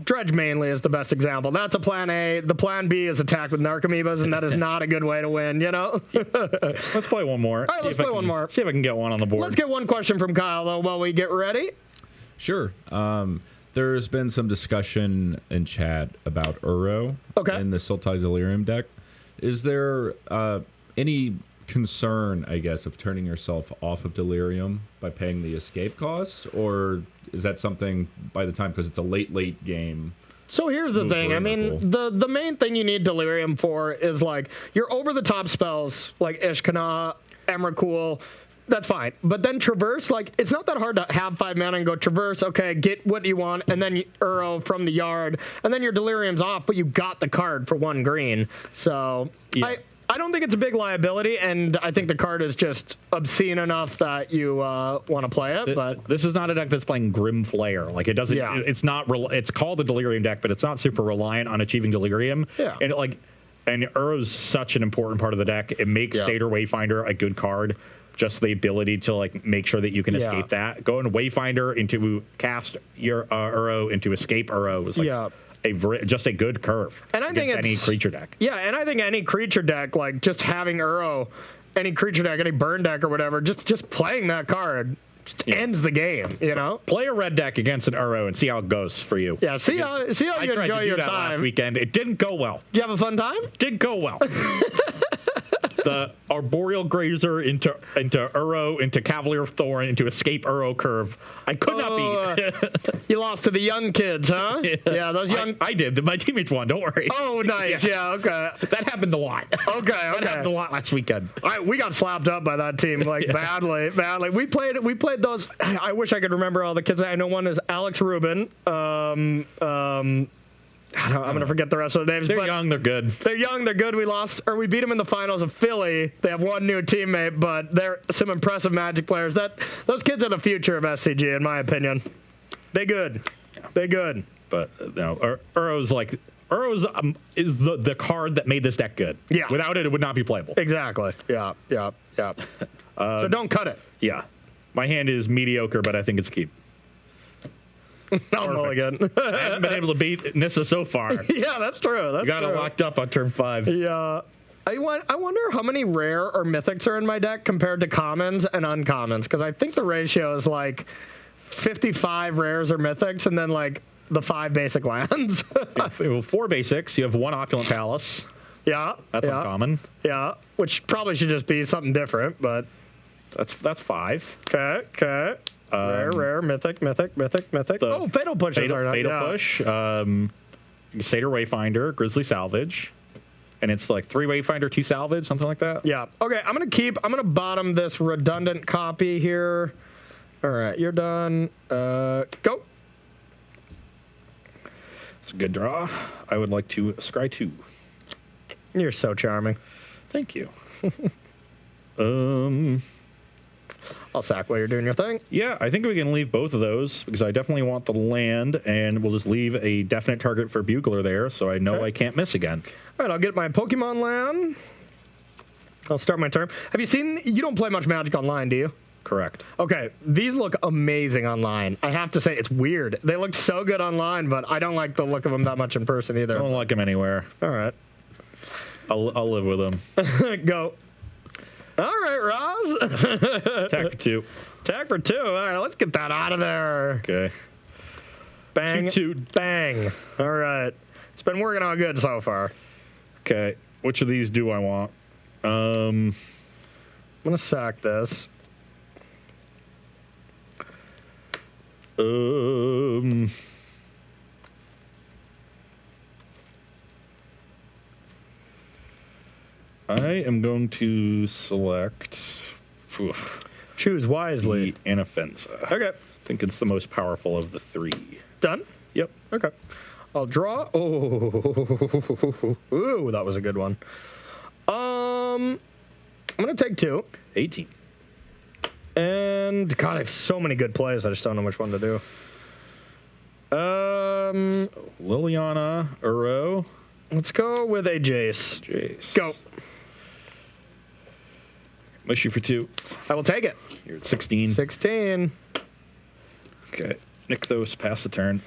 Dredge mainly is the best example. That's a plan A. The plan B is attacked with Narcomoebas, and that is not a good way to win, Let's play one more. All right, let's play one more. See if I can get one on the board. Let's get one question from Kyle, though, while we get ready. Sure. There's been some discussion in chat about Uro in the Sultai Delirium deck. Is there any concern, I guess, of turning yourself off of Delirium by paying the escape cost? Or is that something by the time, because it's a late game? So here's the thing. I mean, the main thing you need Delirium for is, like, your over-the-top spells, like Ishkana, Emrakul. That's fine. But then Traverse, like, it's not that hard to have 5 mana and go Traverse, okay, get what you want, and then Uro from the yard, and then your Delirium's off, but you got the card for 1 green. So I don't think it's a big liability, and I think the card is just obscene enough that you want to play it. But this is not a deck that's playing Grim Flare. Like, it doesn't. Yeah. It's not. It's called a Delirium deck, but it's not super reliant on achieving Delirium. Yeah. And Uro's such an important part of the deck. It makes Satyr Wayfinder a good card. Just the ability to, like, make sure that you can escape that. Go into Wayfinder into cast your Uro into escape Uro is like just a good curve. And I think it's any creature deck. Yeah, and I think any creature deck, like just having Uro, any creature deck, any burn deck or whatever, just playing that card ends the game, Play a red deck against an Uro and see how it goes for you. Yeah, see how you enjoy your time. Last weekend, it didn't go well. Did you have a fun time? Didn't go well. The Arboreal Grazer into Uro, into Cavalier of Thorn, into Escape Uro curve. I could not beat. You lost to the young kids, huh? Yeah, those young. I did. My teammates won. Don't worry. Oh, nice. Yeah, okay. That happened a lot. Okay. That happened a lot last weekend. We got slapped up by that team, like, badly. We played those. I wish I could remember all the kids. I know one is Alex Rubin. I'm going to forget the rest of the names. They're young, they're good. They're young, they're good. We beat them in the finals of Philly. They have one new teammate, but they're some impressive Magic players. Those kids are the future of SCG, in my opinion. They good. They good. But Uro's is the card that made this deck good. Yeah. Without it, it would not be playable. Exactly. Yeah. So don't cut it. Yeah. My hand is mediocre, but I think it's keep. No mulligan. I haven't been able to beat Nissa so far. Yeah, that's true. You got it locked up on turn 5. Yeah. I wonder how many rare or mythics are in my deck compared to commons and uncommons, because I think the ratio is like 55 rares or mythics and then like the 5 basic lands. 4 basics. You have 1 Opulent Palace. Yeah. That's uncommon. Yeah, which probably should just be something different, but that's 5. Okay. Rare, mythic. Fatal Push. Fatal Push. Satyr Wayfinder, Grizzly Salvage. And it's like 3 Wayfinder, 2 Salvage, something like that. Yeah. Okay, I'm going to bottom this redundant copy here. All right, you're done. Go. It's a good draw. I would like to scry 2. You're so charming. Thank you. I'll sack while you're doing your thing. Yeah, I think we can leave both of those because I definitely want the land, and we'll just leave a definite target for Bugler there so I know I can't miss again. All right, I'll get my Pokemon land. I'll start my turn. Have you seen? You don't play much Magic Online, do you? Correct. Okay, these look amazing online. I have to say, it's weird. They look so good online, but I don't like the look of them that much in person either. I don't like them anywhere. All right. I'll live with them. Go. All right, Roz. Attack for 2. Attack for 2. All right, let's get that out of there. Okay. Bang. 2/2. Bang. All right. It's been working out good so far. Okay. Which of these do I want? I'm going to sack this. I am going to select. Choose wisely. The Anaphenza. Okay. I think it's the most powerful of the 3. Done? Yep. Okay. I'll draw. Oh, ooh, that was a good one. I'm gonna take 2. 18. And God, I have so many good plays. I just don't know which one to do. Liliana, Uro. Let's go with a Jace. Jace. Go. Mushy for 2. I will take it. You're at 16. 16. Okay. Nykthos, pass the turn.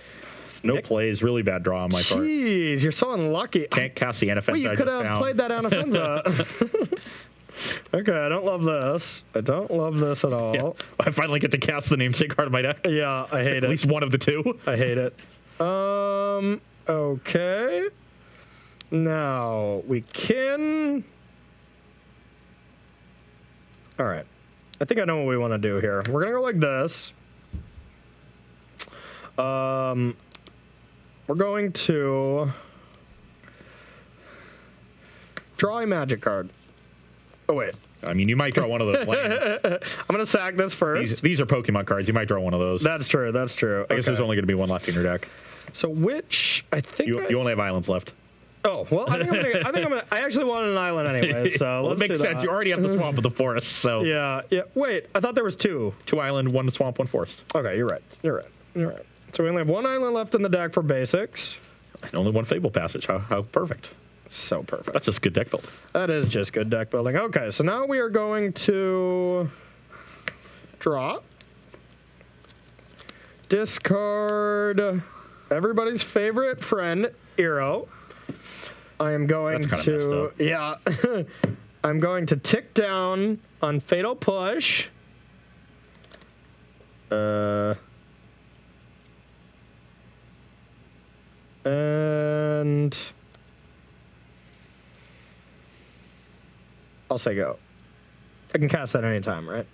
No plays. Really bad draw on my part. Jeez, you're so unlucky. Can't cast the Anaphenza. Well, you could have played that Anaphenza. Okay, I don't love this. I don't love this at all. Yeah. I finally get to cast the namesake card of my deck. Yeah, I hate it. At least one of the 2. I hate it. Okay. Now, we can... All right. I think I know what we want to do here. We're going to go like this. We're going to draw a magic card. Oh, wait. I mean, you might draw one of those lands. I'm going to sack this first. These are Pokemon cards. You might draw one of those. That's true. That's true. I guess there's only going to be one left in your deck. So which, I think You only have islands left. Oh, well, I actually wanted an island anyway, so well, it makes sense. You already have the swamp with the forest, so. Yeah. Wait, I thought there was 2. 2 island, 1 swamp, 1 forest. Okay, you're right. So we only have 1 island left in the deck for basics. And only 1 Fable Passage. How perfect. So perfect. That's just good deck build. That is just good deck building. Okay, so now we are going to draw. Discard everybody's favorite friend, Eero. I am going to... Yeah. I'm going to tick down on Fatal Push. And I'll say go. I can cast that anytime, right?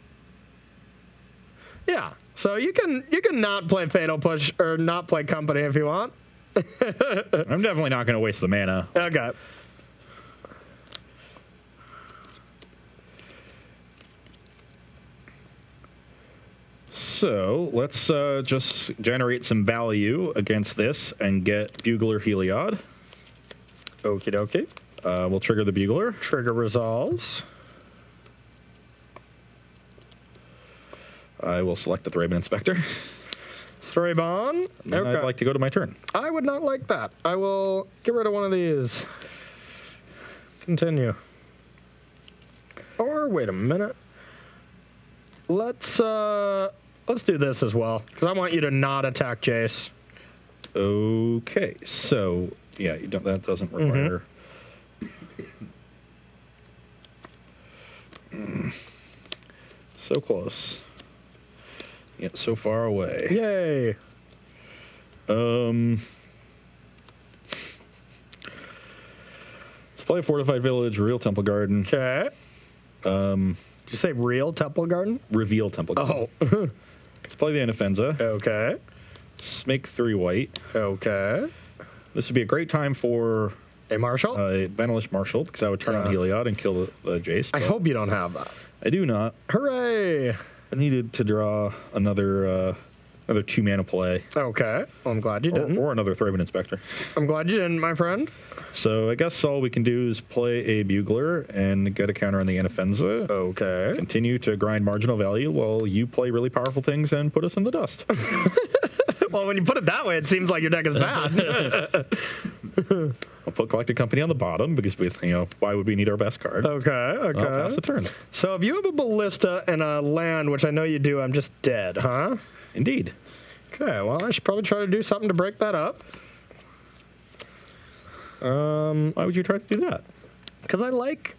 Yeah. So you can not play Fatal Push or not play Company if you want. I'm definitely not going to waste the mana. Okay. So let's just generate some value against this and get Bugler Heliod. Okie dokie. We'll trigger the Bugler. Trigger resolves. I will select the Thraben Inspector. Thraben. Okay. I'd like to go to my turn. I would not like that. I will get rid of one of these. Continue. Or wait a minute. Let's do this as well, because I want you to not attack Jace. Okay, so yeah, you don't. That doesn't require. So close. Yet so far away. Yay! Let's play a Fortified Village, Real Temple Garden. Okay. Did you say Real Temple Garden? Reveal Temple Garden. Oh. Let's play the Anaphenza. Okay. Let's make 3 white. Okay. This would be a great time for a Marshal? A Benelish Marshal, because I would turn on Heliod and kill the Jace. I hope you don't have that. I do not. Hooray! I needed to draw another 2 mana play. Okay. Well, I'm glad you didn't. Or another Thraben Inspector. I'm glad you didn't, my friend. So I guess all we can do is play a Bugler and get a counter on the Anaphenza. Okay. Continue to grind marginal value while you play really powerful things and put us in the dust. Well, when you put it that way, it seems like your deck is bad. I'll put Collected Company on the bottom because we, why would we need our best card? Okay. I'll pass the turn. So if you have a ballista and a land, which I know you do, I'm just dead, huh? Indeed. Okay, well, I should probably try to do something to break that up. Why would you try to do that? Because I like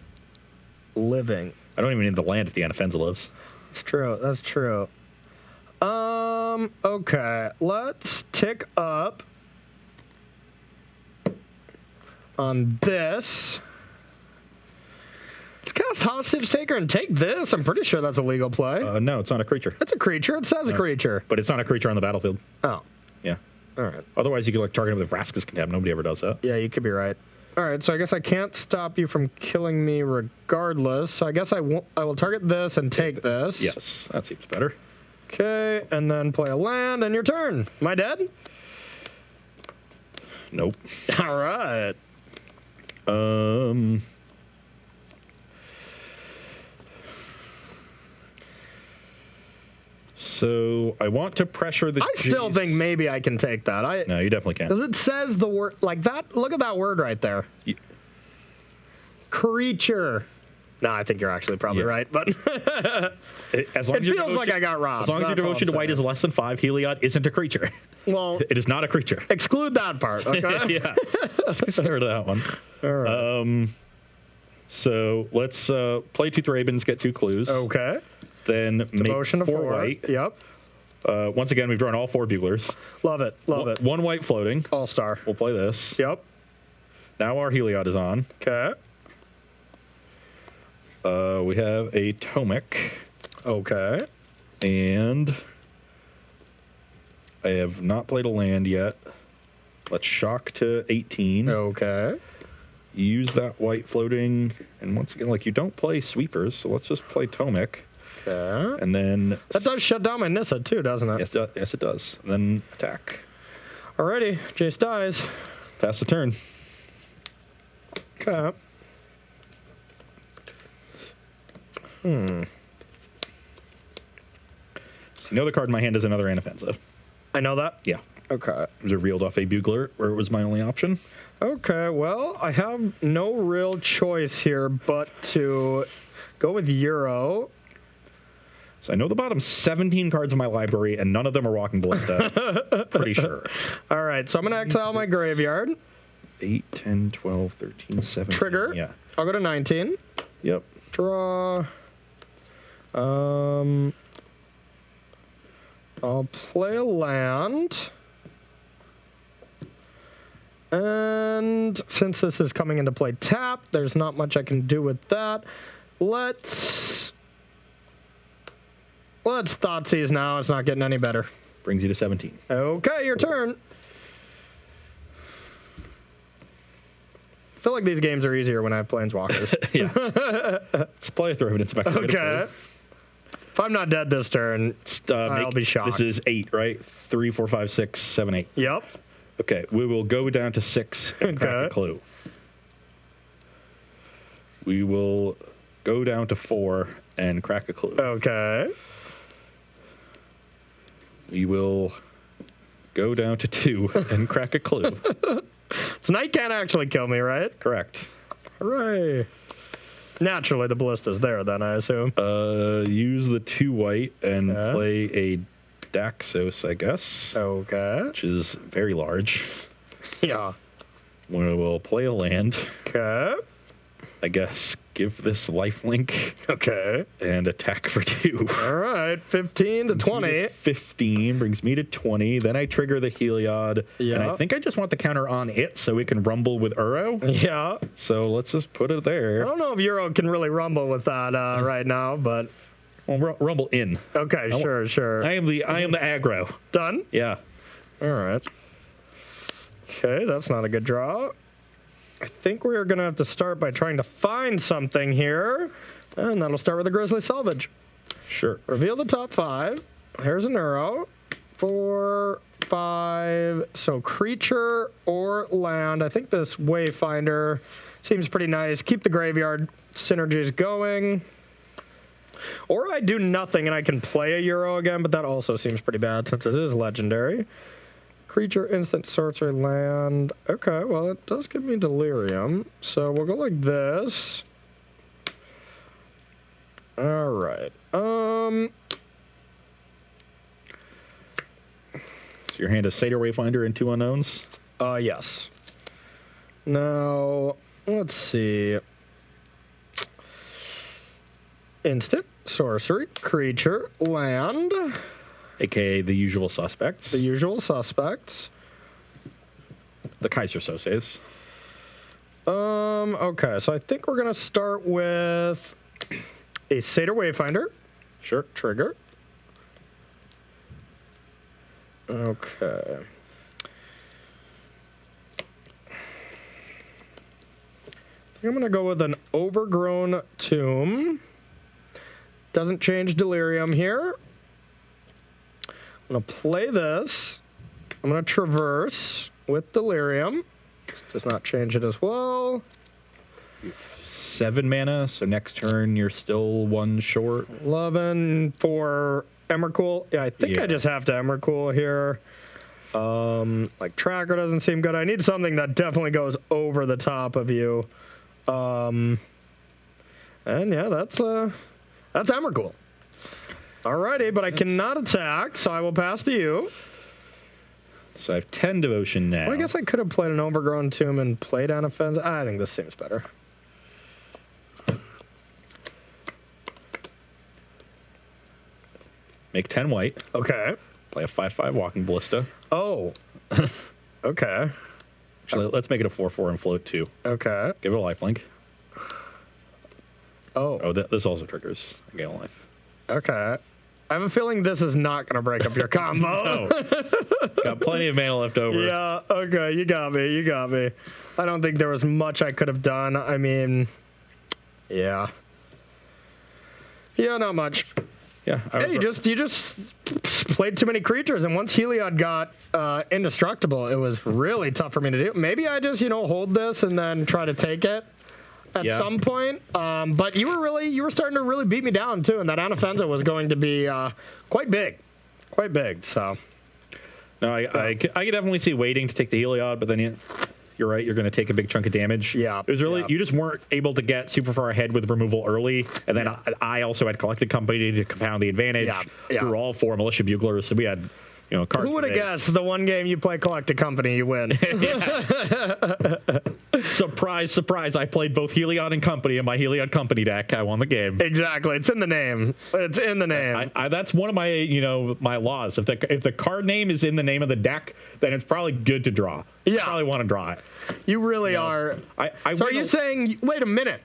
living. I don't even need the land if the Anafenza lives. That's true. That's true. Okay, let's tick up on this. Let's cast Hostage Taker and take this. I'm pretty sure that's a legal play. No, it's not a creature. It's a creature. It says a creature. But it's not a creature on the battlefield. Oh. Yeah. All right. Otherwise, you could like target him with Vraska's Contempt. Nobody ever does that. Yeah, you could be right. All right, so I guess I can't stop you from killing me regardless. So I guess I will target this and take this. Yes, that seems better. Okay, and then play a land, and your turn. Am I dead? Nope. All right. So I want to pressure the. I still think maybe I can take that. No, you definitely can't. Because it says the word like that. Look at that word right there. Creature. No, I think you're actually probably right, but as long it as feels like I got robbed. As long as your devotion to white is less than 5, Heliod isn't a creature. Well, it is not a creature. Exclude that part, okay? Yeah, consider that one. All right. So let's play 2 Thrabins, get 2 clues. Okay. Then Devotion make 4 white. Yep. Once again, we've drawn all 4 buglers. Love it. Love it. 1 white floating. All-star. We'll play this. Yep. Now our Heliod is on. Okay. We have a Tomic. Okay. And I have not played a land yet. Let's shock to 18. Okay. Use that white floating. And once again, like, you don't play sweepers, so let's just play Tomic. Okay. And then... That does shut down my Nissa, too, doesn't it? Yes, it does. And then attack. Alrighty. Jace dies. Pass the turn. Okay. So you know the card in my hand is another Anafenza. I know that? Yeah. Okay. It was reeled off a bugler where it was my only option. Okay, well, I have no real choice here but to go with Euro. So I know the bottom 17 cards in my library, and none of them are Walking Ballista. Pretty sure. All right, so I'm going to exile my graveyard. 8, 10, 12, 13, 17. Trigger. Yeah. I'll go to 19. Yep. Draw. I'll play a land. And since this is coming into play tap, there's not much I can do with that. Let's Thoughtseize now. It's not getting any better. Brings you to 17. Okay, your turn. I feel like these games are easier when I have Planeswalkers. Yeah. Let's play a Throw Inspector. Okay. If I'm not dead this turn, I'll be shocked. This is 8, right? 3, 4, 5, 6, 7, 8. Yep. Okay, we will go down to 6 and crack a clue. We will go down to 4 and crack a clue. Okay. We will go down to 2 and crack a clue. So Knight can't actually kill me, right? Correct. Hooray. Naturally, the ballista's there then, I assume. Use the 2 white and play a Daxos, I guess. Okay. Which is very large. Yeah. We will play a land. Okay. I guess give this lifelink. Okay. And attack for 2. All right. 15 to 20. 15 brings me to 20. Then I trigger the Heliod. Yeah. And I think I just want the counter on it so it can rumble with Uro. Yeah. So let's just put it there. I don't know if Euro can really rumble with that right now, but... Well, rumble in. Okay, sure. I am the aggro. Done? Yeah. All right. Okay, that's not a good draw. I think we're going to have to start by trying to find something here. And that'll start with a Grizzly Salvage. Sure. Reveal the top 5. Here's an Uro. 4, 5. So creature or land. I think this Wayfinder seems pretty nice. Keep the graveyard synergies going. Or I do nothing and I can play a Euro again, but that also seems pretty bad since it is legendary. creature, instant, sorcery, land. Okay, well, it does give me Delirium. So we'll go like this. All right. So your hand is Satyr Wayfinder and 2 unknowns? Yes. Now, let's see. Instant, sorcery, creature, land. AKA the usual suspects. The usual suspects. The Kaiser Soses. Okay, so I think we're going to start with a Satyr Wayfinder. Sure. Trigger. Okay. I'm going to go with an Overgrown Tomb. Doesn't change Delirium here. I'm going to play this. I'm going to traverse with Delirium. This does not change it as well. 7 mana, so next turn you're still 1 short. 11 for Emrakul. Yeah, I think I just have to Emrakul here. Like Tracker doesn't seem good. I need something that definitely goes over the top of you. And yeah, that's Emrakul. Alrighty, but I cannot attack, so I will pass to you. So I have 10 devotion now. Well, I guess I could have played an Overgrown Tomb and played on offense. I think this seems better. Make 10 white. Okay. Play a 5/5 Walking Ballista. Oh. Okay. Actually, let's make it a 4/4 and float 2. Okay. Give it a lifelink. Oh. Oh, this also triggers a Gale Life. Okay. I have a feeling this is not going to break up your combo. No. Got plenty of mana left over. Yeah, okay, you got me, you got me. I don't think there was much I could have done. I mean, yeah. Yeah, not much. Yeah. You just played too many creatures, and once Heliod got indestructible, it was really tough for me to do. Maybe I just, hold this and then try to take it at some point. But you were starting to really beat me down too, and that Anaffenza was going to be quite big. So no, I could definitely see waiting to take the Heliod, but then you're right, you're going to take a big chunk of damage. Yeah. It was really, you just weren't able to get super far ahead with removal early, and then I also had Collected Company to compound the advantage through all 4 Militia Buglers, so we had, cards. Who would have guessed the one game you play Collected Company, you win? Surprise, surprise, I played both Heliod and Company in my Heliod Company deck. I won the game. Exactly. It's in the name. It's in the name. That's one of my, my laws. If the card name is in the name of the deck, then it's probably good to draw. You probably want to draw it. You really are. So are you saying, wait a minute,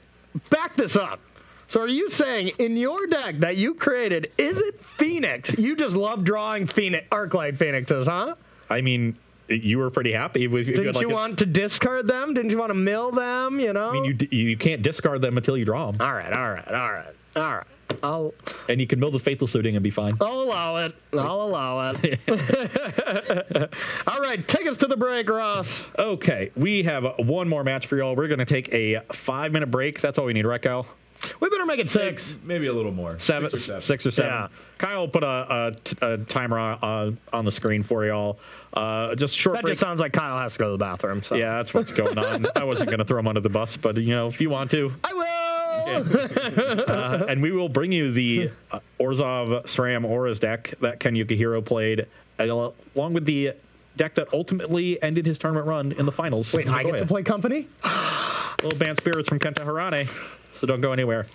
back this up. So are you saying in your deck that you created, is it Phoenix? You just love drawing Arclight Phoenixes, huh? I mean, you were pretty happy with. Didn't you want to discard them? Didn't you want to mill them? I mean, you can't discard them until you draw them. All right. And you can mill the Faithless Looting and be fine. I'll allow it. All right, take us to the break, Ross. Okay, we have one more match for y'all. We're going to take a 5-minute break. That's all we need, right, Kyle? We better make it 6. Maybe a little more. 6 or 7. Yeah. Kyle put a timer on the screen for y'all. Just short That break. just sounds like Kyle has to go to the bathroom. So. Yeah, that's what's going on. I wasn't going to throw him under the bus, but, if you want to. I will! And we will bring you the Orzhov SRAM Auras deck that Ken Yukihiro played, along with the deck that ultimately ended his tournament run in the finals. Wait, I get to play Company? Little Band Spirits from Kenta Harane, so don't go anywhere.